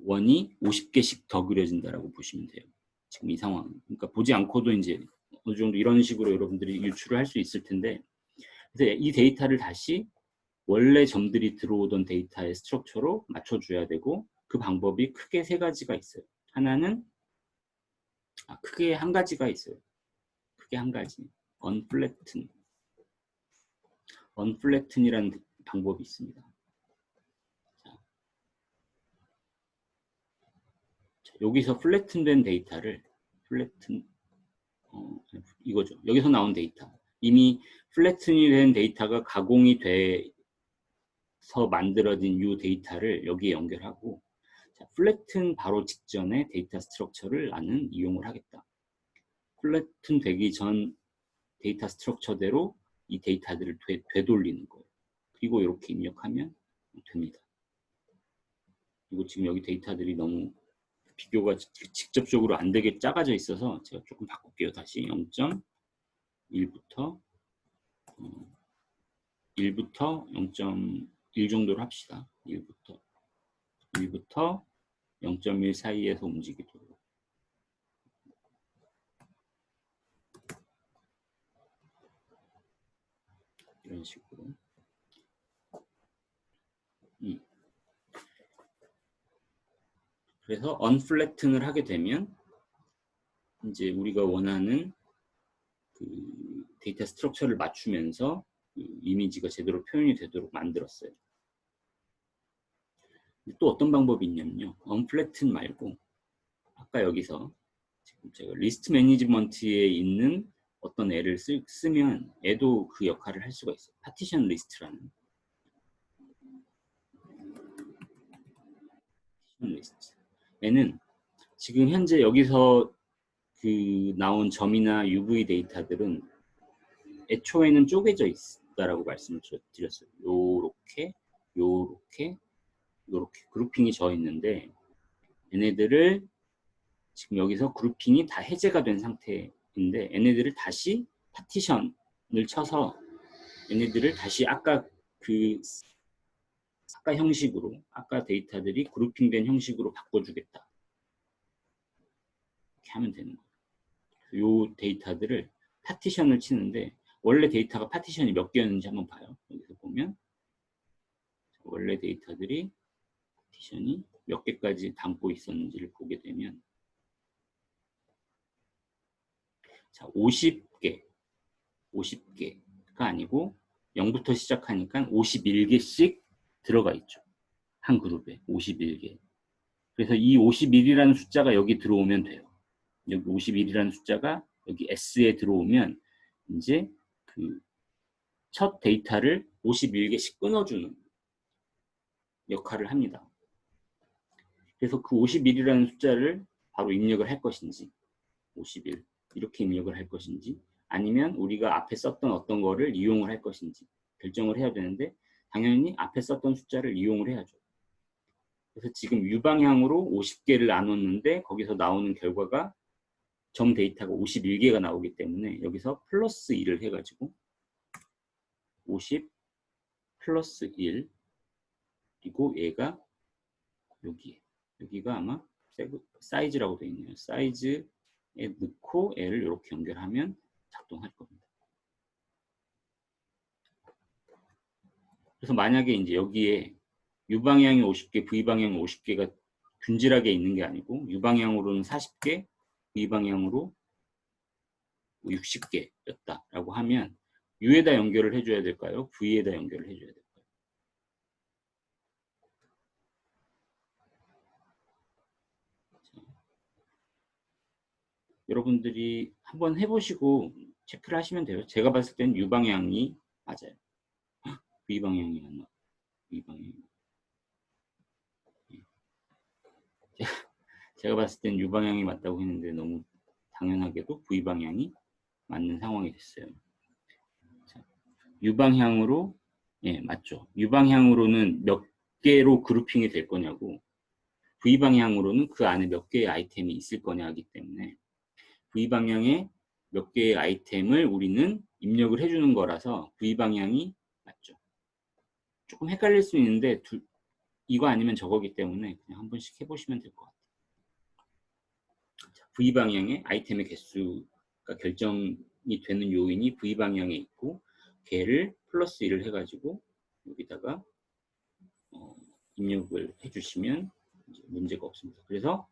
원이 50개씩 더 그려진다라고 보시면 돼요. 지금 이 상황. 그러니까 보지 않고도 이제 어느 정도 이런 식으로 여러분들이 유출을 할 수 있을 텐데 그래서 이 데이터를 다시 원래 점들이 들어오던 데이터의 스트럭처로 맞춰줘야 되고 그 방법이 크게 세 가지가 있어요. 하나는 크게 한 가지가 있어요. 크게 한 가지. 언플래튼이라는 방법이 있습니다. 자, 여기서 플래튼된 데이터를 이거죠. 여기서 나온 데이터. 이미 플래튼이 된 데이터가 가공이 돼서 만들어진 이 데이터를 여기에 연결하고 자, 플래튼 바로 직전에 데이터 스트럭처를 나는 이용을 하겠다. 플래튼 되기 전 데이터 스트럭처대로 이 데이터들을 되돌리는 거예요. 그리고 이렇게 입력하면 됩니다. 그리고 지금 여기 데이터들이 너무 비교가 직접적으로 안 되게 작아져 있어서 제가 조금 바꿀게요. 다시 0.1부터 0.1 정도로 합시다. 1부터 0.1 사이에서 움직이도록. 이런 식으로. 그래서 언플래튼을 하게 되면 이제 우리가 원하는 데이터 스트럭처를 맞추면서 이미지가 제대로 표현이 되도록 만들었어요. 또 어떤 방법이 있냐면요. 언플래튼 말고 아까 여기서 지금 제가 리스트 매니지먼트에 있는 어떤 애를 쓰면 애도 그 역할을 할 수가 있어요. 파티션 리스트라는 리스트. 얘는 지금 현재 여기서 그 나온 점이나 UV 데이터들은 애초에는 쪼개져 있다라고 말씀을 드렸어요. 요렇게, 요렇게, 요렇게 그룹핑이 져 있는데 얘네들을 지금 여기서 그룹핑이 다 해제가 된 상태인데 얘네들을 다시 파티션을 쳐서 얘네들을 다시 아까 형식으로 아까 데이터들이 그룹핑된 형식으로 바꿔주겠다. 이렇게 하면 되는 거예요. 요 데이터들을 파티션을 치는데 원래 데이터가 파티션이 몇 개였는지 한번 봐요. 여기서 보면 원래 데이터들이 파티션이 몇 개까지 담고 있었는지를 보게 되면 자, 50개가 아니고 0부터 시작하니까 51개씩 들어가 있죠. 한 그룹에 51개. 그래서 이 51이라는 숫자가 여기 들어오면 돼요. 여기 51이라는 숫자가 여기 S에 들어오면 이제 그 첫 데이터를 51개씩 끊어주는 역할을 합니다. 그래서 그 51이라는 숫자를 바로 입력을 할 것인지 51 이렇게 입력을 할 것인지 아니면 우리가 앞에 썼던 어떤 거를 이용을 할 것인지 결정을 해야 되는데 당연히 앞에 썼던 숫자를 이용을 해야죠. 그래서 지금 U방향으로 50개를 나눴는데 거기서 나오는 결과가 점 데이터가 51개가 나오기 때문에 여기서 플러스 1을 해가지고 50 플러스 1 그리고 얘가 여기가 아마 사이즈라고 되어 있네요. 사이즈에 넣고 얘를 이렇게 연결하면 작동할 겁니다. 그래서 만약에 이제 여기에 U방향이 50개, V방향이 50개가 균질하게 있는 게 아니고 U방향으로는 40개, V방향으로 60개였다라고 하면 U에다 연결을 해줘야 될까요? V에다 연결을 해줘야 될까요? 여러분들이 한번 해보시고 체크를 하시면 돼요. 제가 봤을 때는 U방향이 맞아요. V방향이 맞나? V방향이. 제가 봤을 땐 U방향이 맞다고 했는데 너무 당연하게도 V방향이 맞는 상황이 됐어요. 자, U방향으로 예, 맞죠. U방향으로는 몇 개로 그룹핑이 될 거냐고 V방향으로는 그 안에 몇 개의 아이템이 있을 거냐 하기 때문에 V방향에 몇 개의 아이템을 우리는 입력을 해주는 거라서 V방향이 맞죠. 조금 헷갈릴 수 있는데 이거 아니면 저거기 때문에 그냥 한 번씩 해보시면 될 것 같아요. V방향의 아이템의 개수가 결정이 되는 요인이 V방향에 있고 걔를 플러스 1을 해가지고 여기다가 입력을 해주시면 문제가 없습니다. 그래서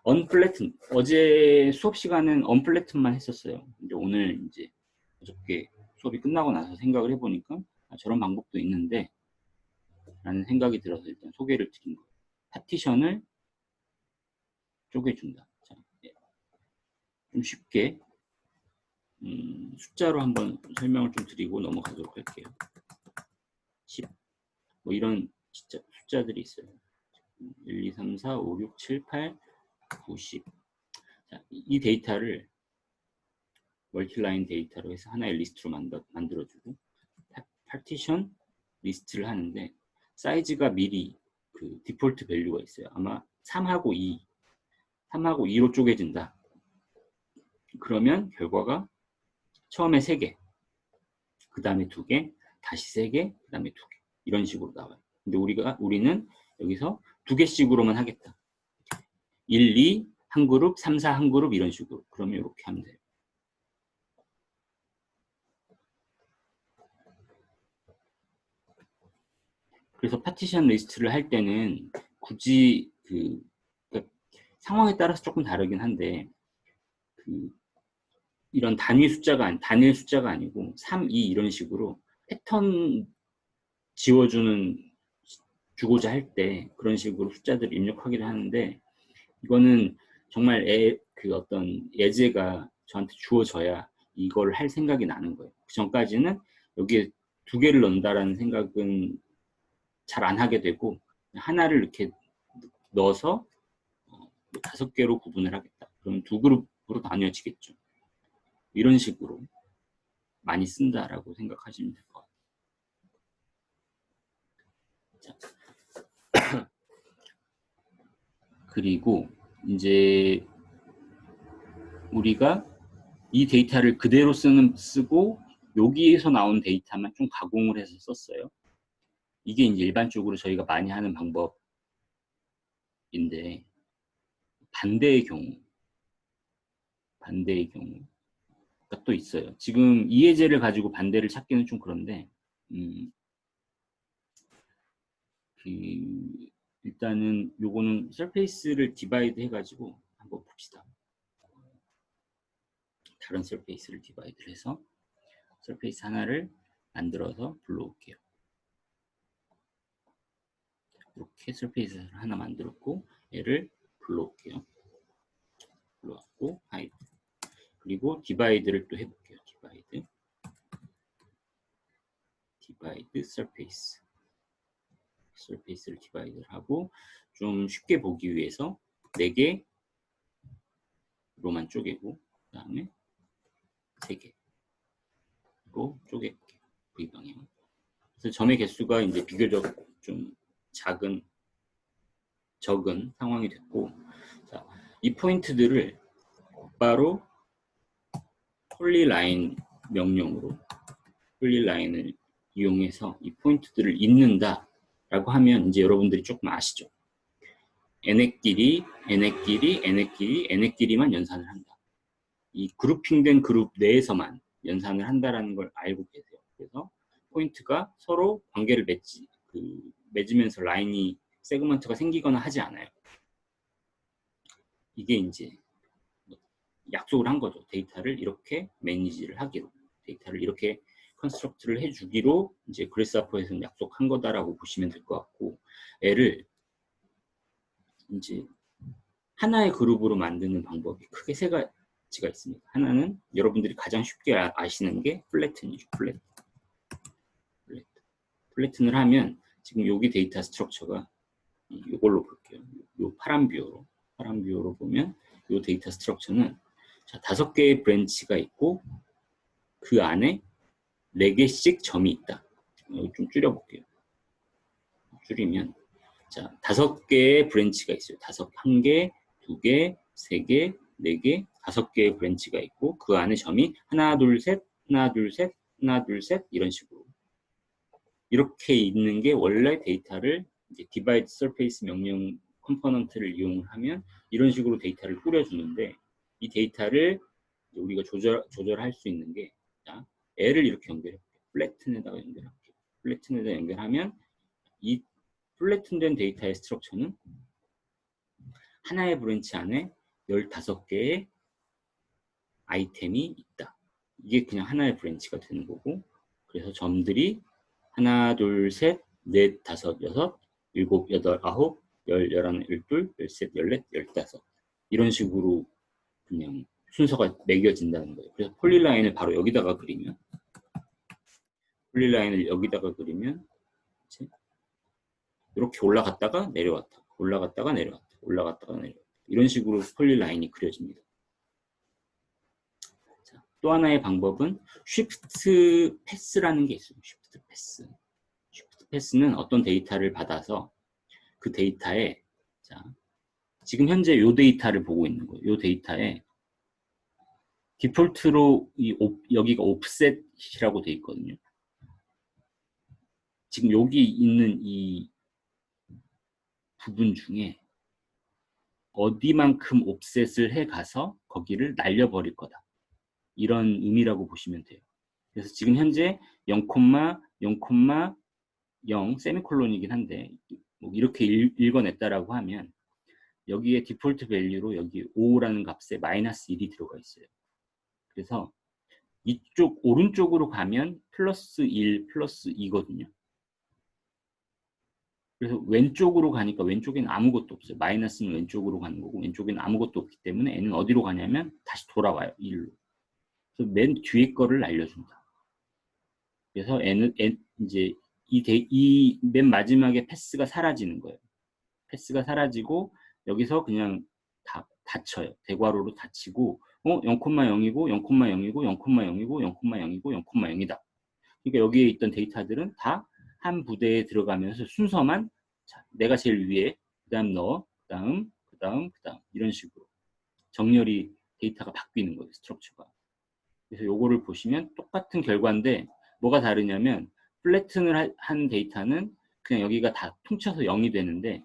언플래튼 어제 수업 시간은 언플래튼만 했었어요. 근데 오늘 이제 어저께 수업이 끝나고 나서 생각을 해보니까 저런 방법도 있는데 라는 생각이 들어서 일단 소개를 드린 거예요. 파티션을 쪼개준다. 자, 좀 쉽게 숫자로 한번 설명을 좀 드리고 넘어가도록 할게요. 10. 뭐 이런 진짜 숫자들이 있어요. 1, 2, 3, 4, 5, 6, 7, 8, 9, 10. 자, 이 데이터를 멀티라인 데이터로 해서 하나의 리스트로 만들어주고 파티션 리스트를 하는데 사이즈가 미리 그 디폴트 밸류가 있어요. 아마 3하고 2로 쪼개진다. 그러면 결과가 처음에 3개, 그 다음에 2개, 다시 3개, 그 다음에 2개 이런 식으로 나와요. 근데 우리는 여기서 2개씩으로만 하겠다. 1, 2 한 그룹, 3, 4 한 그룹 이런 식으로. 그러면 이렇게 하면 돼요. 그래서 파티션 리스트를 할 때는 굳이 그러니까 상황에 따라서 조금 다르긴 한데 이런 단일 숫자가 아니고 3, 2 이런 식으로 패턴 주고자 할 때 그런 식으로 숫자들을 입력하기도 하는데 이거는 정말 그 어떤 예제가 저한테 주어져야 이걸 할 생각이 나는 거예요. 그 전까지는 여기에 두 개를 넣는다라는 생각은 잘 안 하게 되고 하나를 이렇게 넣어서 5개로 구분을 하겠다. 그러면 두 그룹으로 나뉘어지겠죠. 이런 식으로 많이 쓴다라고 생각하시면 될 것 같아요. 자. 그리고 이제 우리가 이 데이터를 그대로 쓰고 여기에서 나온 데이터만 좀 가공을 해서 썼어요. 이게 이제 일반적으로 저희가 많이 하는 방법인데 반대의 경우가 또 있어요. 지금 이 예제를 가지고 반대를 찾기는 좀 그런데 일단은 요거는 서페이스를 디바이드 해가지고 한번 봅시다. 다른 서페이스를 디바이드 해서 서페이스 하나를 만들어서 불러올게요. 이렇게 서페이스를 하나 만들었고 얘를 불러올게요. 불러왔고 하이드. 그리고 디바이드를 또 해볼게요. 디바이드 서페이스를 디바이드를 하고 좀 쉽게 보기 위해서 4개로만 쪼개고 그 다음에 3개로 쪼개볼게요. V방향. 그래서 점의 개수가 이제 비교적 좀 적은 상황이 됐고, 자, 이 포인트들을 곧바로 폴리라인 명령으로 폴리라인을 이용해서 이 포인트들을 잇는다라고 하면 이제 여러분들이 조금 아시죠? n의끼리만 연산을 한다. 이 그룹핑된 그룹 내에서만 연산을 한다라는 걸 알고 계세요. 그래서 포인트가 서로 관계를 맺으면서 라인이 세그먼트가 생기거나 하지 않아요. 이게 이제 약속을 한 거죠. 데이터를 이렇게 매니지를 하기로, 데이터를 이렇게 컨스트럭트를 해주기로 이제 그래스하퍼에서는 약속한 거다라고 보시면 될 것 같고, 얘를 이제 하나의 그룹으로 만드는 방법이 크게 3가지가 있습니다. 하나는 여러분들이 가장 쉽게 아시는 게 플래튼이죠. 플래튼을 하면 지금 여기 데이터 스트럭처가 이걸로 볼게요. 요 파란 뷰어로 보면 이 데이터 스트럭처는 자, 5개의 브랜치가 있고 그 안에 4개씩 점이 있다. 좀 줄여볼게요. 줄이면 자, 5개의 브랜치가 있어요. 1개, 2개, 3개, 4개, 5개의 브랜치가 있고 그 안에 점이 하나, 둘, 셋, 하나, 둘, 셋, 하나, 둘, 셋 이런 식으로 이렇게 있는 게 원래 데이터를 이제 디바이드 서페이스 명령 컴포넌트를 이용하면 이런 식으로 데이터를 꾸려주는데 이 데이터를 우리가 조절할 수 있는 게 자, L을 이렇게 연결해볼게요. 플래튼에다가 연결할게요. 플래튼에다 연결하면 이 플래튼된 데이터의 스트럭처는 하나의 브랜치 안에 15개의 아이템이 있다. 이게 그냥 하나의 브랜치가 되는 거고 그래서 점들이 하나, 둘, 셋, 넷, 다섯, 여섯, 일곱, 여덟, 아홉, 열, 열하나, 열둘, 열셋, 열넷, 열다섯 이런 식으로 그냥 순서가 매겨진다는 거예요. 그래서 폴리라인을 바로 여기다가 그리면 이렇게 올라갔다가 내려왔다. 이런 식으로 폴리라인이 그려집니다. 또 하나의 방법은 쉬프트 패스라는 게 있어요. 쉬프트 패스는 어떤 데이터를 받아서 그 데이터에 자, 지금 현재 이 데이터를 보고 있는 거예요. 이 데이터에 디폴트로 여기가 옵셋이라고 돼 있거든요. 지금 여기 있는 이 부분 중에 어디만큼 옵셋을 해가서 거기를 날려버릴 거다. 이런 의미라고 보시면 돼요. 그래서 지금 현재 0,0,0 세미콜론이긴 한데 뭐 이렇게 읽어냈다라고 하면 여기에 디폴트 밸류로 여기 5라는 값에 -1이 들어가 있어요. 그래서 이쪽 오른쪽으로 가면 +1, +2거든요. 그래서 왼쪽으로 가니까 왼쪽에는 아무것도 없어요. 마이너스는 왼쪽으로 가는 거고 왼쪽에는 아무것도 없기 때문에 n은 어디로 가냐면 다시 돌아와요. 1로. 그래서 맨 뒤에 거를 알려준다. 그래서 이제 이 맨 마지막에 패스가 사라지는 거예요. 패스가 사라지고 여기서 그냥 닫혀요. 대괄호로 닫히고 0,0이고 0,0이고 0,0이고 0,0이고 0,0이다. 그러니까 여기에 있던 데이터들은 다 한 부대에 들어가면서 순서만 자, 내가 제일 위에, 그다음 너, 그다음 이런 식으로 정렬이 데이터가 바뀌는 거예요. 스트럭처가. 그래서 요거를 보시면 똑같은 결과인데 뭐가 다르냐면 플래튼을 한 데이터는 그냥 여기가 다 통쳐서 0이 되는데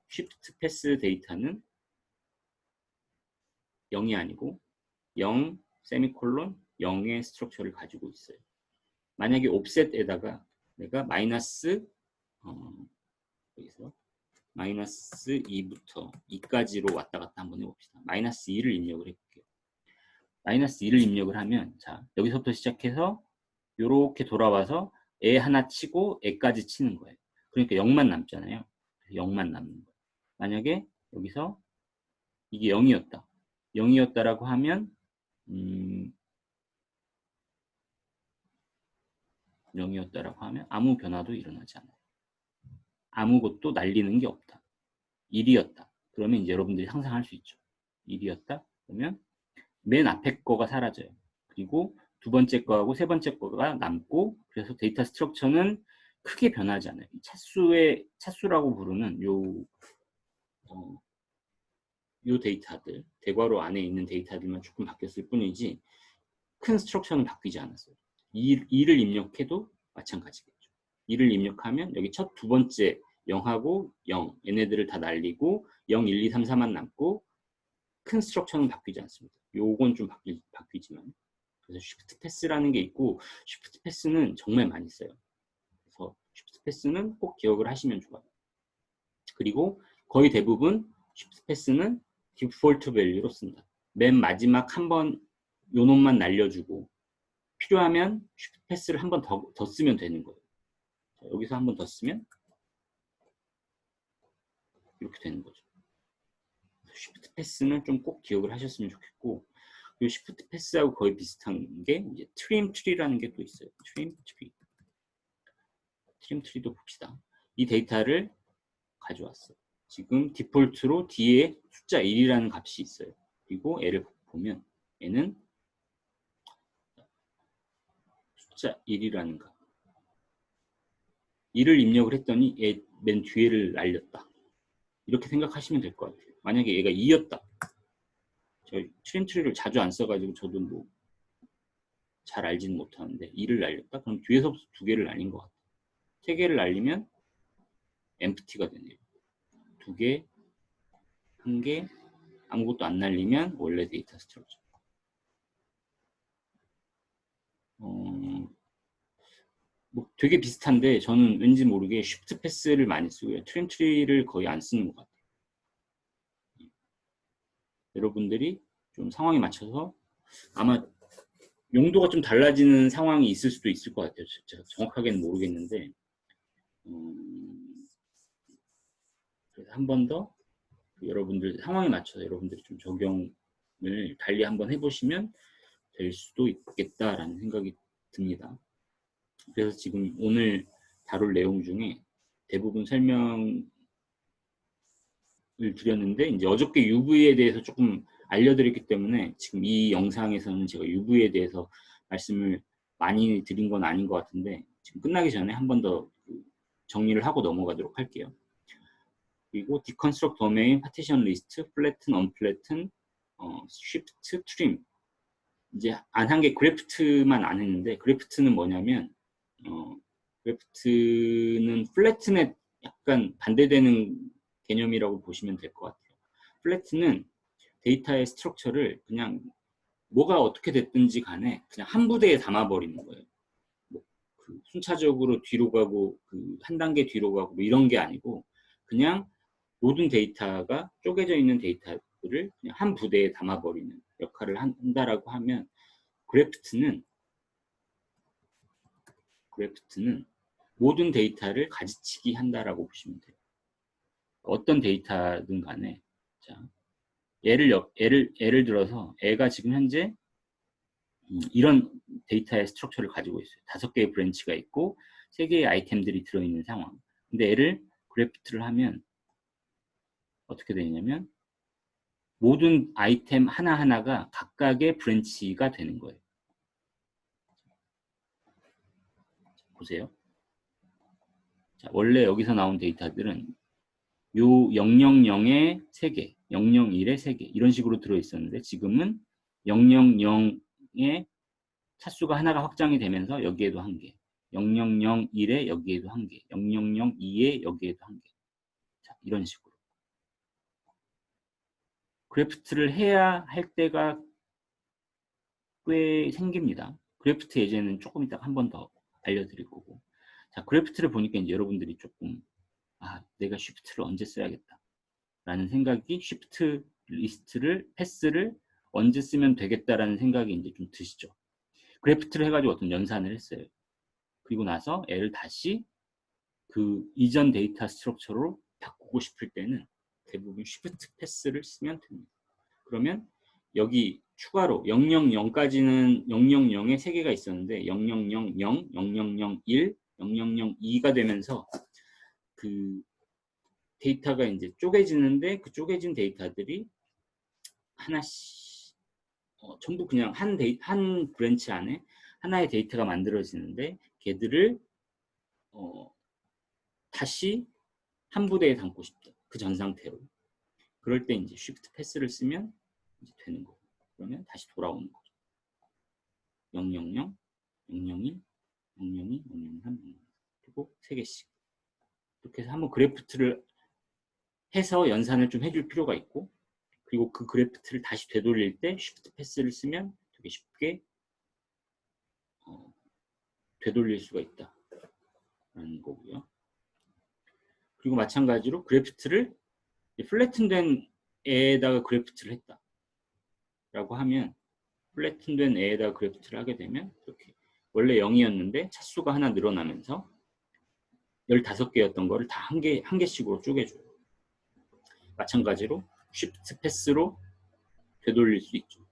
쉬프트 패스 데이터는 0이 아니고 0, 세미콜론, 0의 스트럭처를 가지고 있어요. 만약에 옵셋에다가 내가 마이너스 여기서 마이너스 2부터 2까지로 왔다 갔다 한번 해봅시다. 마이너스 2를 입력을 해볼게요. 마이너스 2를 입력을 하면 자 여기서부터 시작해서 이렇게 돌아와서 애 하나 치고 애까지 치는 거예요. 그러니까 0만 남잖아요. 0만 남는 거예요. 만약에 여기서 이게 0이었다. 0이었다라고 하면 0이었다라고 하면 아무 변화도 일어나지 않아요. 아무것도 날리는 게 없다. 1이었다. 그러면 이제 여러분들이 상상할 수 있죠. 1이었다. 그러면 맨 앞에 거가 사라져요. 그리고 두 번째 거하고 세 번째 거가 남고 그래서 데이터 스트럭처는 크게 변하지 않아요. 차수라고 부르는 요 데이터들, 대괄호 안에 있는 데이터들만 조금 바뀌었을 뿐이지 큰 스트럭처는 바뀌지 않았어요. 2를 입력해도 마찬가지겠죠. 2를 입력하면 여기 두 번째 0하고 0 얘네들을 다 날리고 0, 1, 2, 3, 4만 남고 큰 스트럭처는 바뀌지 않습니다. 요건 좀 바뀌지만 그래서 쉬프트 패스라는 게 있고 쉬프트 패스는 정말 많이 써요. 그래서 쉬프트 패스는 꼭 기억을 하시면 좋아요. 그리고 거의 대부분 쉬프트 패스는 디폴트 밸류로 쓴다. 맨 마지막 한번 요 놈만 날려주고 필요하면 쉬프트 패스를 한 번 더 쓰면 되는 거예요. 자, 여기서 한 번 더 쓰면 이렇게 되는 거죠. 쉬프트 패스는 좀 꼭 기억을 하셨으면 좋겠고 이 쉬프트 패스하고 거의 비슷한 게 이제 트림 트리라는 게 또 있어요. 트림 트리도 봅시다. 이 데이터를 가져왔어. 지금 디폴트로 뒤에 숫자 1이라는 값이 있어요. 그리고 얘를 보면 얘는 숫자 1이라는 값. 1을 입력을 했더니 얘 맨 뒤에를 날렸다. 이렇게 생각하시면 될 것 같아요. 만약에 얘가 2였다. 저 트림 트리를 자주 안 써가지고 저도 뭐 잘 알지는 못하는데 2를 날렸다? 그럼 뒤에서부터 2개를 날린 것 같아요. 3개를 날리면 empty가 되네요. 2개, 1개, 아무것도 안 날리면 원래 데이터 스트럭처. 뭐 되게 비슷한데 저는 왠지 모르게 쉬프트 패스를 많이 쓰고요. 트림 트리를 거의 안 쓰는 것 같아요. 여러분들이 좀 상황에 맞춰서 아마 용도가 좀 달라지는 상황이 있을 수도 있을 것 같아요. 제가 정확하게는 모르겠는데 그래서 한 번 더 여러분들 상황에 맞춰서 여러분들이 좀 적용을 달리 한번 해보시면 될 수도 있겠다라는 생각이 듭니다. 그래서 지금 오늘 다룰 내용 중에 대부분 설명을 드렸는데 이제 어저께 UV에 대해서 조금 알려드렸기 때문에 지금 이 영상에서는 제가 UV에 대해서 말씀을 많이 드린 건 아닌 것 같은데 지금 끝나기 전에 한 번 더 정리를 하고 넘어가도록 할게요. 그리고 deconstruct domain, partition list, flatten, unflatten, shift, trim 이제 안 한 게 그래프트만 안 했는데 그래프트는 뭐냐면 그래프트는 플래튼에 약간 반대되는 개념이라고 보시면 될 것 같아요. 플래튼은 데이터의 스트럭처를 그냥 뭐가 어떻게 됐든지 간에 그냥 한 부대에 담아버리는 거예요. 뭐 그 순차적으로 뒤로 가고 그 한 단계 뒤로 가고 뭐 이런 게 아니고 그냥 모든 데이터가 쪼개져 있는 데이터들을 그냥 한 부대에 담아버리는 역할을 한다라고 하면 그래프트는 모든 데이터를 가지치기 한다라고 보시면 돼요. 어떤 데이터든 간에. 자, 예를 들어서 애가 지금 현재 이런 데이터의 스트럭처를 가지고 있어요. 5개의 브랜치가 있고 3개의 아이템들이 들어있는 상황. 근데 애를 그래프트를 하면 어떻게 되냐면 모든 아이템 하나하나가 각각의 브랜치가 되는 거예요. 보세요. 자, 원래 여기서 나온 데이터들은 요 000에 3개, 001에 3개 이런 식으로 들어있었는데 지금은 000에 차수가 하나가 확장이 되면서 여기에도 1개, 0001에 여기에도 1개, 0002에 여기에도 1개. 자, 이런 식으로. 그래프트를 해야 할 때가 꽤 생깁니다. 그래프트 예제는 조금 이따 한 번 더 알려드릴 거고. 자, 그래프트를 보니까 이제 여러분들이 조금 내가 쉬프트를 언제 써야겠다 라는 생각이, 쉬프트 리스트를, 패스를 언제 쓰면 되겠다라는 생각이 이제 좀 드시죠. 그래프트를 해가지고 어떤 연산을 했어요. 그리고 나서 얘를 다시 그 이전 데이터 스트럭처로 바꾸고 싶을 때는 대부분 쉬프트 패스를 쓰면 됩니다. 그러면 여기 추가로 000까지는 000에 3개가 있었는데 0000, 0001, 0002가 되면서 그 데이터가 이제 쪼개지는데 그 쪼개진 데이터들이 하나씩 전부 그냥 한 브랜치 안에 하나의 데이터가 만들어지는데 걔들을 다시 한 부대에 담고 싶다. 그 전 상태로. 그럴 때 이제 쉬프트 패스를 쓰면 이제 되는 거고. 그러면 다시 돌아오는 거죠. 000, 001, 002, 003, 004. 그리고 3개씩. 이렇게 해서 한번 그래프트를 해서 연산을 좀 해줄 필요가 있고, 그리고 그 그래프트를 다시 되돌릴 때 쉬프트 패스를 쓰면 되게 쉽게 되돌릴 수가 있다라는 거고요. 그리고 마찬가지로 그래프트를 플래튼된 애에다가 그래프트를 했다 라고 하면, 플래튼된 애에다가 그래프트를 하게 되면 이렇게 원래 0이었는데 차수가 하나 늘어나면서 15개였던 거를 다 한 개씩으로 쪼개줘요. 마찬가지로 쉬프트 패스로 되돌릴 수 있죠.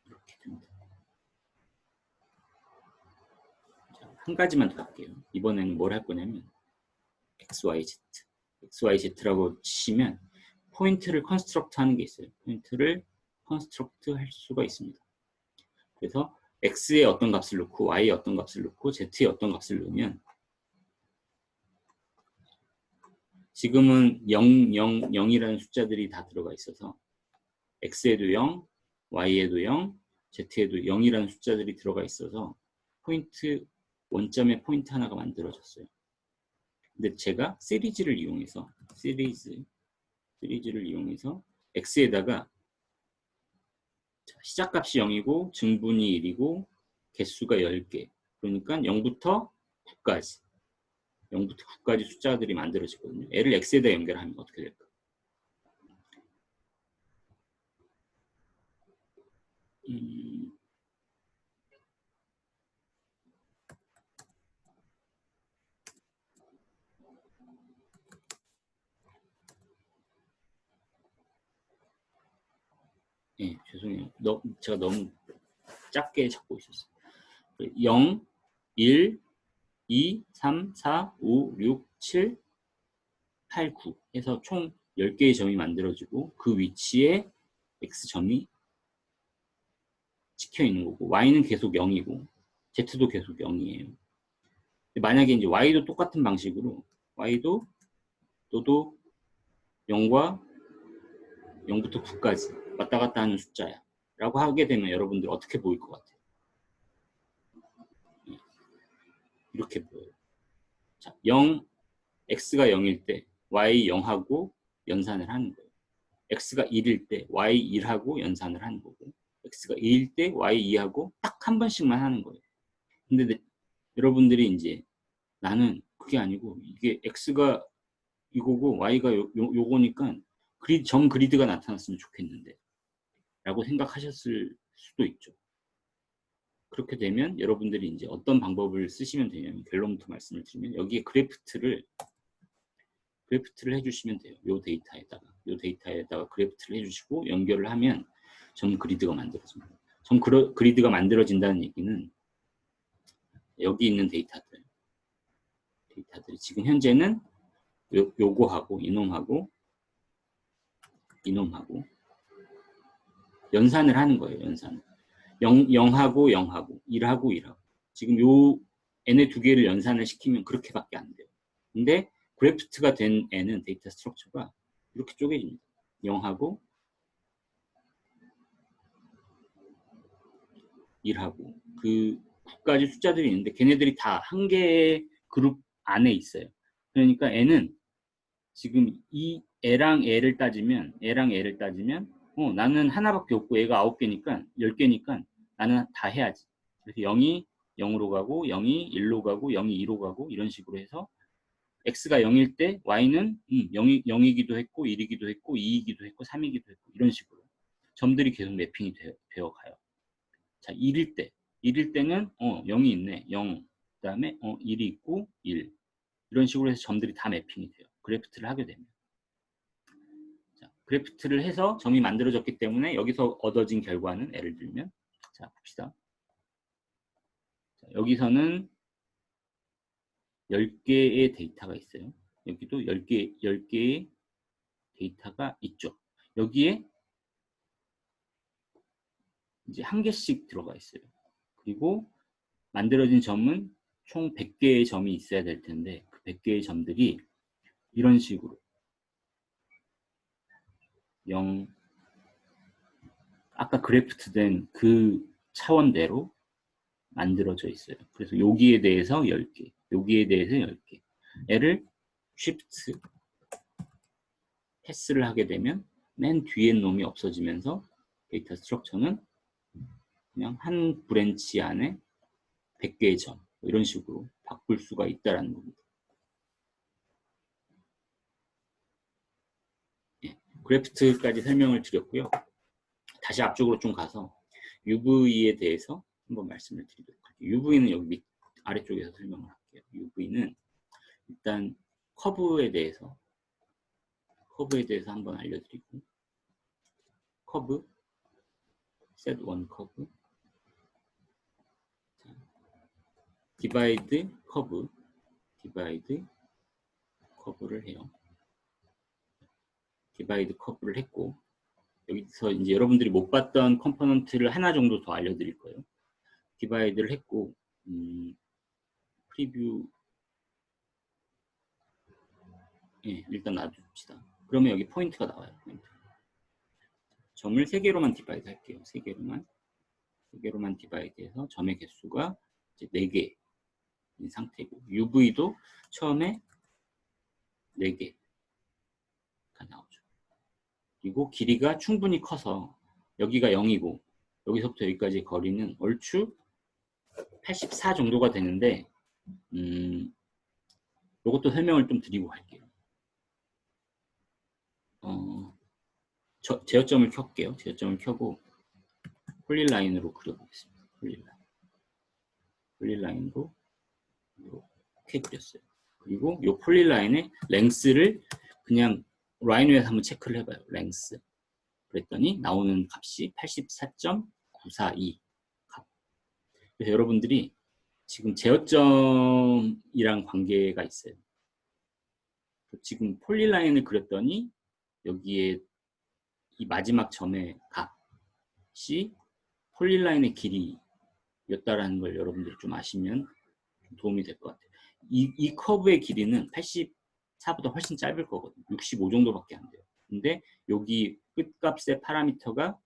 이렇게 됩니다. 자, 한 가지만 더 할게요. 이번에는 뭘 할 거냐면 XYZ라고 치시면 포인트를 컨스트럭트 하는 게 있어요. 포인트를 컨스트럭트 할 수가 있습니다. 그래서 X에 어떤 값을 넣고 Y에 어떤 값을 넣고 Z에 어떤 값을 넣으면, 지금은 0, 0, 0이라는 숫자들이 다 들어가 있어서 X에도 0, Y에도 0, Z에도 0이라는 숫자들이 들어가 있어서 포인트, 원점에 포인트 하나가 만들어졌어요. 근데 제가 시리즈를 이용해서 X에다가 시작값이 0이고 증분이 1이고 개수가 10개, 그러니까 0부터 9까지 숫자들이 만들어지거든요. 얘를 X에다 연결하면 어떻게 될까? 예, 죄송해요. 제가 너무 작게 잡고 있었어요. 0, 1, 2, 3, 4, 5, 6, 7, 8, 9 해서 총 10개의 점이 만들어지고 그 위치에 X점이 찍혀 있는 거고, Y는 계속 0이고 Z도 계속 0이에요. 만약에 이제 Y도 똑같은 방식으로 Y도 너도 0과 0부터 9까지 왔다 갔다 하는 숫자야 라고 하게 되면 여러분들 어떻게 보일 것 같아요? 이렇게 보여요. 자, 0, X가 0일 때 Y 0하고 연산을 하는 거예요. X가 1일 때 Y 1하고 연산을 하는 거고, X가 2일 때 Y 2하고 딱 한 번씩만 하는 거예요. 근데 여러분들이 이제 나는 그게 아니고 이게 X가 이거고 Y가 요거니까 점 그리드가 나타났으면 좋겠는데 라고 생각하셨을 수도 있죠. 그렇게 되면 여러분들이 이제 어떤 방법을 쓰시면 되냐면 결론부터 말씀을 드리면 여기에 그래프트를 해주시면 돼요. 요 데이터에다가 그래프트를 해주시고 연결을 하면 점 그리드가 만들어집니다. 점 그리드가 만들어진다는 얘기는 여기 있는 데이터들이 지금 현재는 요거하고 이놈하고 연산을 하는 거예요. 연산을 0하고 0하고 1하고 1하고 지금 요 n의 두 개를 연산을 시키면 그렇게밖에 안 돼요. 근데 그래프트가 된 n은 데이터 스트럭처가 이렇게 쪼개집니다. 0하고 1하고 그 9가지 숫자들이 있는데 걔네들이 다 한 개의 그룹 안에 있어요. 그러니까 n은 지금 이 애랑 애를 따지면 나는 하나밖에 없고 얘가 9개니까 10개니까 나는 다 해야지. 그래서 0이 0으로 가고 0이 1로 가고 0이 2로 가고 이런 식으로 해서 x가 0일 때 y는 0이기도 했고 1이기도 했고 2이기도 했고 3이기도 했고 이런 식으로 점들이 계속 매핑이 되어 가요. 자, 1일 때는 0이 있네. 0. 그다음에 1이 있고 1. 이런 식으로 해서 점들이 다 매핑이 돼요. 그래프트를 하게 되면. 자, 그래프트를 해서 점이 만들어졌기 때문에 여기서 얻어진 결과는 예를 들면 자, 봅시다. 자, 여기서는 10개의 데이터가 있어요. 여기도 10개의 데이터가 있죠. 여기에 이제 한 개씩 들어가 있어요. 그리고 만들어진 점은 총 100개의 점이 있어야 될 텐데 그 100개의 점들이 이런 식으로 0 아까 그래프트 된 그 차원대로 만들어져 있어요. 그래서 여기에 대해서 10개, 여기에 대해서 10개. 얘를 쉬프트 패스를 하게 되면 맨 뒤에 놈이 없어지면서 데이터 스트럭처는 그냥 한 브랜치 안에 100개의 점 이런 식으로 바꿀 수가 있다는 겁니다. 예, 그래프트까지 설명을 드렸고요. 다시 앞쪽으로 좀 가서 UV에 대해서 한번 말씀을 드리도록 할게요. UV는 여기 아래쪽에서 설명을 할게요. UV는 일단 커브에 대해서 한번 알려드리고 커브 set one 커브 디바이드 커브를 해요. 디바이드 커브를 했고 여기서 이제 여러분들이 못 봤던 컴포넌트를 하나 정도 더 알려드릴 거예요. 디바이드를 했고 프리뷰 일단 놔둡시다. 그러면 여기 포인트가 나와요. 포인트. 점을 3개로만 디바이드 할게요. 3개로만 디바이드해서 점의 개수가 이제 4개인 상태고 UV도 처음에 4개가 나오죠. 그리고 길이가 충분히 커서 여기가 0이고 여기서부터 여기까지 거리는 얼추 84 정도가 되는데 이것도 설명을 좀 드리고 갈게요. 제어점을 켤게요. 제어점을 켜고 폴리라인으로 그려보겠습니다. 폴리라인으로 이렇게 그렸어요. 그리고 이 폴리라인의 랭스를 그냥 라인 위에서 한번 체크를 해봐요. 랭스. 그랬더니 나오는 값이 84.942 값. 그래서 여러분들이 지금 제어점이랑 관계가 있어요. 지금 폴리라인을 그렸더니 여기에 이 마지막 점의 값이 폴리라인의 길이였다라는 걸 여러분들이 좀 아시면 좀 도움이 될 것 같아요. 이 커브의 길이는 84보다 훨씬 짧을 거거든요. 65 정도밖에 안 돼요. 근데 여기 끝값의 파라미터가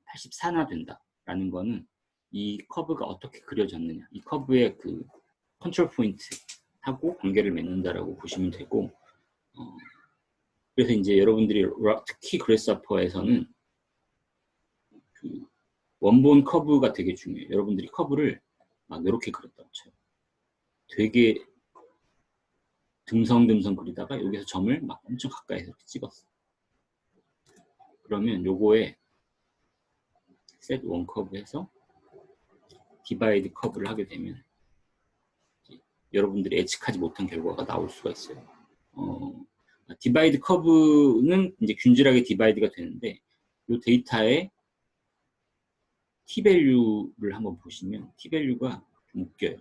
84나 된다라는 거는 이 커브가 어떻게 그려졌느냐, 이 커브의 그 컨트롤 포인트하고 관계를 맺는다라고 보시면 되고, 그래서 이제 여러분들이 특히 그래스하퍼에서는 그 원본 커브가 되게 중요해요. 여러분들이 커브를 막 이렇게 그렸다고 쳐요. 되게 듬성듬성 그리다가 여기서 점을 막 엄청 가까이서 이렇게 찍었어. 그러면 요거에 set one 커브 해서 디바이드 커브를 하게 되면 여러분들이 예측하지 못한 결과가 나올 수가 있어요. 디바이드 커브는 이제 균질하게 디바이드가 되는데 이 데이터의 t-밸류를 한번 보시면 t-밸류가 좀 웃겨요.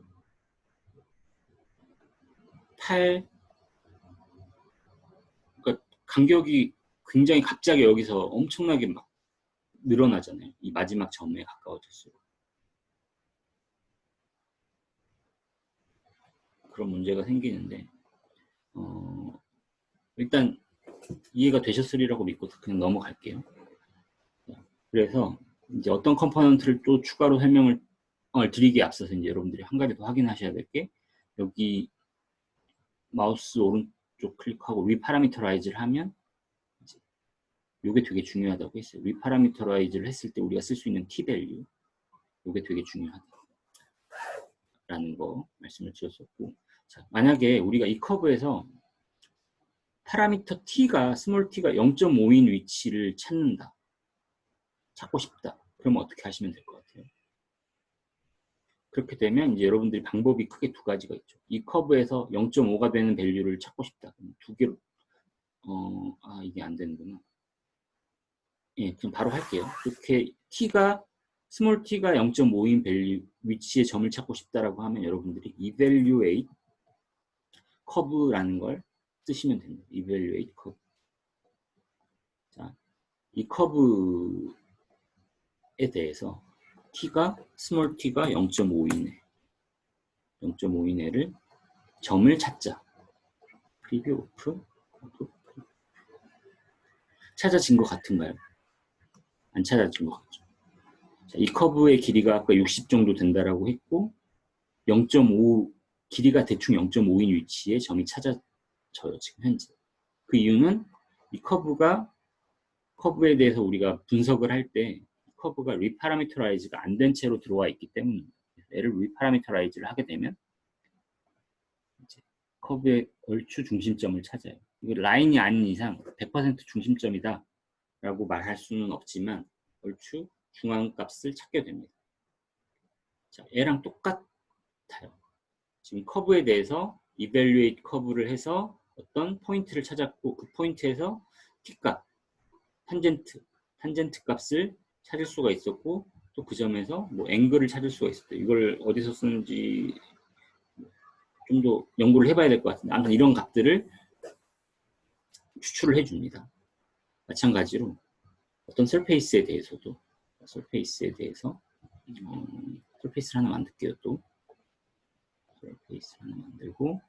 8, 그러니까 간격이 굉장히 갑자기 여기서 엄청나게 막 늘어나잖아요. 이 마지막 점에 가까워질수록. 그런 문제가 생기는데 일단 이해가 되셨으리라고 믿고 그냥 넘어갈게요. 그래서 이제 어떤 컴포넌트를 또 추가로 설명을 드리기에 앞서서 이제 여러분들이 한 가지 더 확인하셔야 될 게 여기 마우스 오른쪽 클릭하고 리파라미터라이즈를 하면 이게 되게 중요하다고 했어요. 리파라미터라이즈를 했을 때 우리가 쓸 수 있는 t-밸류 이게 되게 중요하다라는 거 말씀을 드렸었고, 자, 만약에 우리가 이 커브에서 파라미터 t가 스몰 t가 0.5인 위치를 찾고 싶다. 그러면 어떻게 하시면 될 것 같아요? 그렇게 되면 이제 여러분들이 방법이 크게 두 가지가 있죠. 이 커브에서 0.5가 되는 밸류를 찾고 싶다. 그럼 두 개로 이게 안 되는구나. 예, 그럼 바로 할게요. 이렇게 스몰 t가 0.5인 밸류 위치의 점을 찾고 싶다라고 하면 여러분들이 evaluate curve라는 걸 쓰시면 됩니다. evaluate curve. 자, 이 커브에 대해서 스몰 t가 0.5이네를 점을 찾자. 프리뷰 오프. 찾아진 것 같은가요? 안 찾아진 것 같죠. 자, 이 커브의 길이가 아까 60 정도 된다라고 했고 0.5 길이가 대충 0.5인 위치에 점이 찾아져요. 지금 현재. 그 이유는 이 커브에 대해서 우리가 분석을 할 때 커브가 리파라미터라이즈가 안 된 채로 들어와 있기 때문입니다. 얘를 리파라미터라이즈를 하게 되면 이제 커브의 얼추 중심점을 찾아요. 이거 라인이 아닌 이상 100% 중심점이다 라고 말할 수는 없지만 얼추 중앙값을 찾게 됩니다. 자, 얘랑 똑같아요. 지금 커브에 대해서 evaluate 커브를 해서 어떤 포인트를 찾았고 그 포인트에서 t값, 탄젠트 값을 찾을 수가 있었고 또 그 점에서 뭐 앵글을 찾을 수가 있었대요. 이걸 어디서 쓰는지 좀 더 연구를 해봐야 될 것 같은데 아무튼 이런 값들을 추출을 해줍니다. 마찬가지로 어떤 서페이스에 대해서 서페이스를 하나 만들게요. 또 서페이스 하나 만들고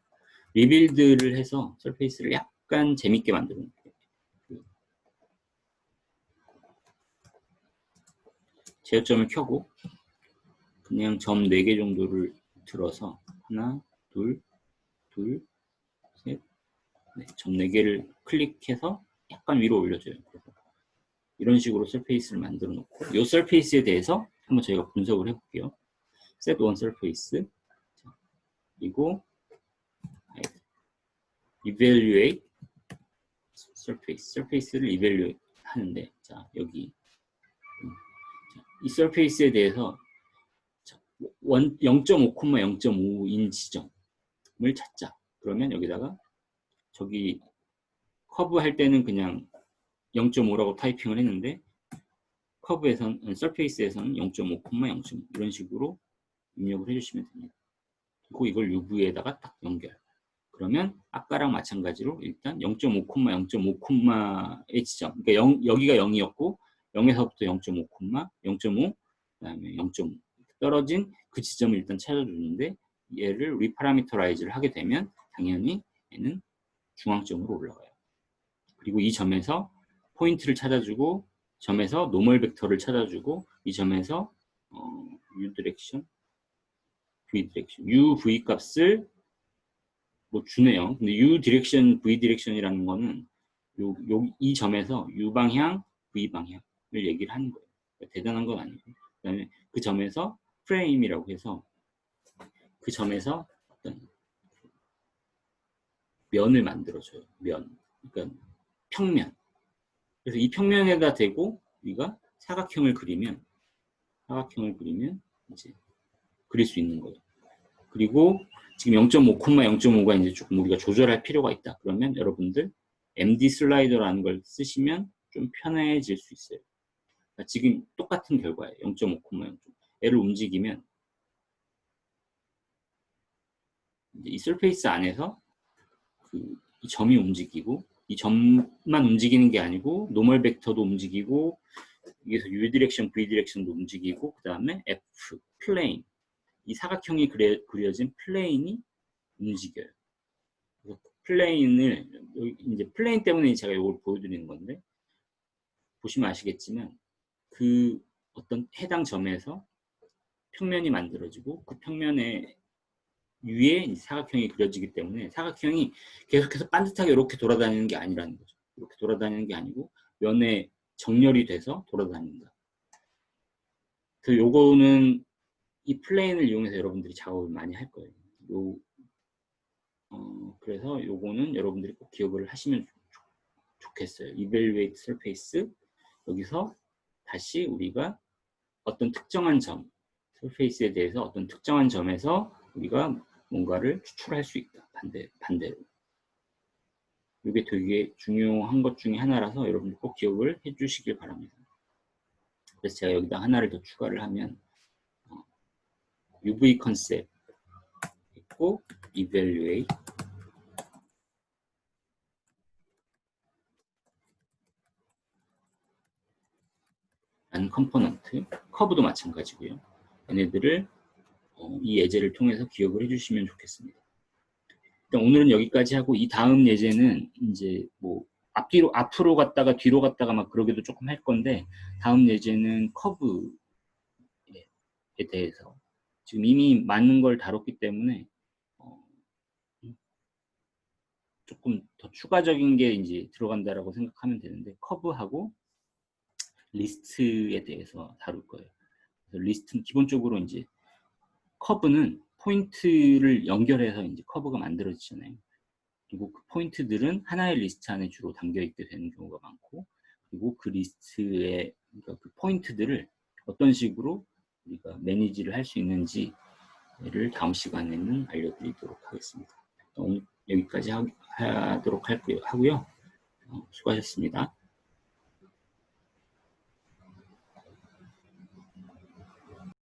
리빌드를 해서 서페이스를 약간 재밌게 만들어 놓을게요. 제어점을 켜고 그냥 점 4개 정도를 들어서 하나, 둘, 셋, 넷, 점 4개를 클릭해서 약간 위로 올려줘요. 이런 식으로 서페이스를 만들어 놓고 이 서페이스에 대해서 한번 저희가 분석을 해볼게요. set one surface 그리고 evaluate surface를 evaluate 하는데 자 여기 이 서페이스에 대해서 0.5, 0.5인 지점을 찾자. 그러면 여기다가 저기 커브 할 때는 그냥 0.5라고 타이핑을 했는데 서페이스에서는 0.5, 0.5 이런 식으로 입력을 해주시면 됩니다. 그리고 이걸 UV에다가 딱 연결. 그러면 아까랑 마찬가지로 일단 0.5, 0.5의 지점. 그러니까 여기가 0이었고 0에서부터 0.5, 0.5, 그다음에 0.5 떨어진 그 지점을 일단 찾아주는데 얘를 리파라미터라이즈를 하게 되면 당연히 얘는 중앙점으로 올라가요. 그리고 이 점에서 포인트를 찾아주고 점에서 노멀 벡터를 찾아주고 이 점에서 U 디렉션, V 디렉션, UV 값을 뭐 주네요. 근데 U 디렉션, V 디렉션이라는 거는 이 점에서 U 방향, V 방향을 얘기를 하는 거예요. 그러니까 대단한 건 아니고. 그다음에 그 점에서 프레임이라고 해서 그 점에서 어떤 면을 만들어줘요. 그러니까 평면. 그래서 이 평면에다 대고 우리가 사각형을 그리면 이제 그릴 수 있는 거예요. 그리고 지금 0.5, 0.5가 이제 조금 우리가 조절할 필요가 있다. 그러면 여러분들 MD 슬라이더라는 걸 쓰시면 좀 편해질 수 있어요. 그러니까 지금 똑같은 결과예요. 0.5, 0.5. 얘를 움직이면 이제 이 서페이스 안에서 이 점이 움직이고, 이 점만 움직이는 게 아니고 노멀 벡터도 움직이고, 여기서 U 디렉션, V 디렉션도 움직이고, 그 다음에 F 플레인, 이 사각형이 그려진 플레인이 움직여요. 그래서 플레인을 이제 플레인 때문에 제가 이걸 보여드리는 건데, 보시면 아시겠지만 그 어떤 해당 점에서 평면이 만들어지고, 그 평면에 위에 사각형이 그려지기 때문에 사각형이 계속해서 반듯하게 이렇게 돌아다니는 게 아니라는 거죠. 이렇게 돌아다니는 게 아니고 면에 정렬이 돼서 돌아다닌다. 그래서 요거는 이 플레인을 이용해서 여러분들이 작업을 많이 할 거예요. 그래서 요거는 여러분들이 꼭 기억을 하시면 좋겠어요. Evaluate Surface. 여기서 다시 우리가 어떤 특정한 점, 서페이스에 대해서 어떤 특정한 점에서 우리가 뭔가를 추출할 수 있다. 반대로. 이게 되게 중요한 것 중에 하나라서 여러분들 꼭 기억을 해주시길 바랍니다. 그래서 제가 여기다 하나를 더 추가를 하면 UV 컨셉 있고 Evaluate 라는 컴포넌트, 커브도 마찬가지고요. 얘네들을 이 예제를 통해서 기억을 해주시면 좋겠습니다. 일단 오늘은 여기까지 하고, 이 다음 예제는 이제 뭐 앞으로 갔다가 뒤로 갔다가 막 그러기도 조금 할 건데, 다음 예제는 커브에 대해서 지금 이미 많은 걸 다뤘기 때문에 조금 더 추가적인 게 이제 들어간다라고 생각하면 되는데, 커브하고 리스트에 대해서 다룰 거예요. 그래서 리스트는 기본적으로 이제 커브는 포인트를 연결해서 이제 커브가 만들어지잖아요. 그리고 그 포인트들은 하나의 리스트 안에 주로 담겨 있게 되는 경우가 많고, 그리고 그 리스트의 그러니까 그 포인트들을 어떤 식으로 우리가 매니지를 할 수 있는지를 다음 시간에는 알려드리도록 하겠습니다. 오늘 여기까지 하도록 하고요. 수고하셨습니다.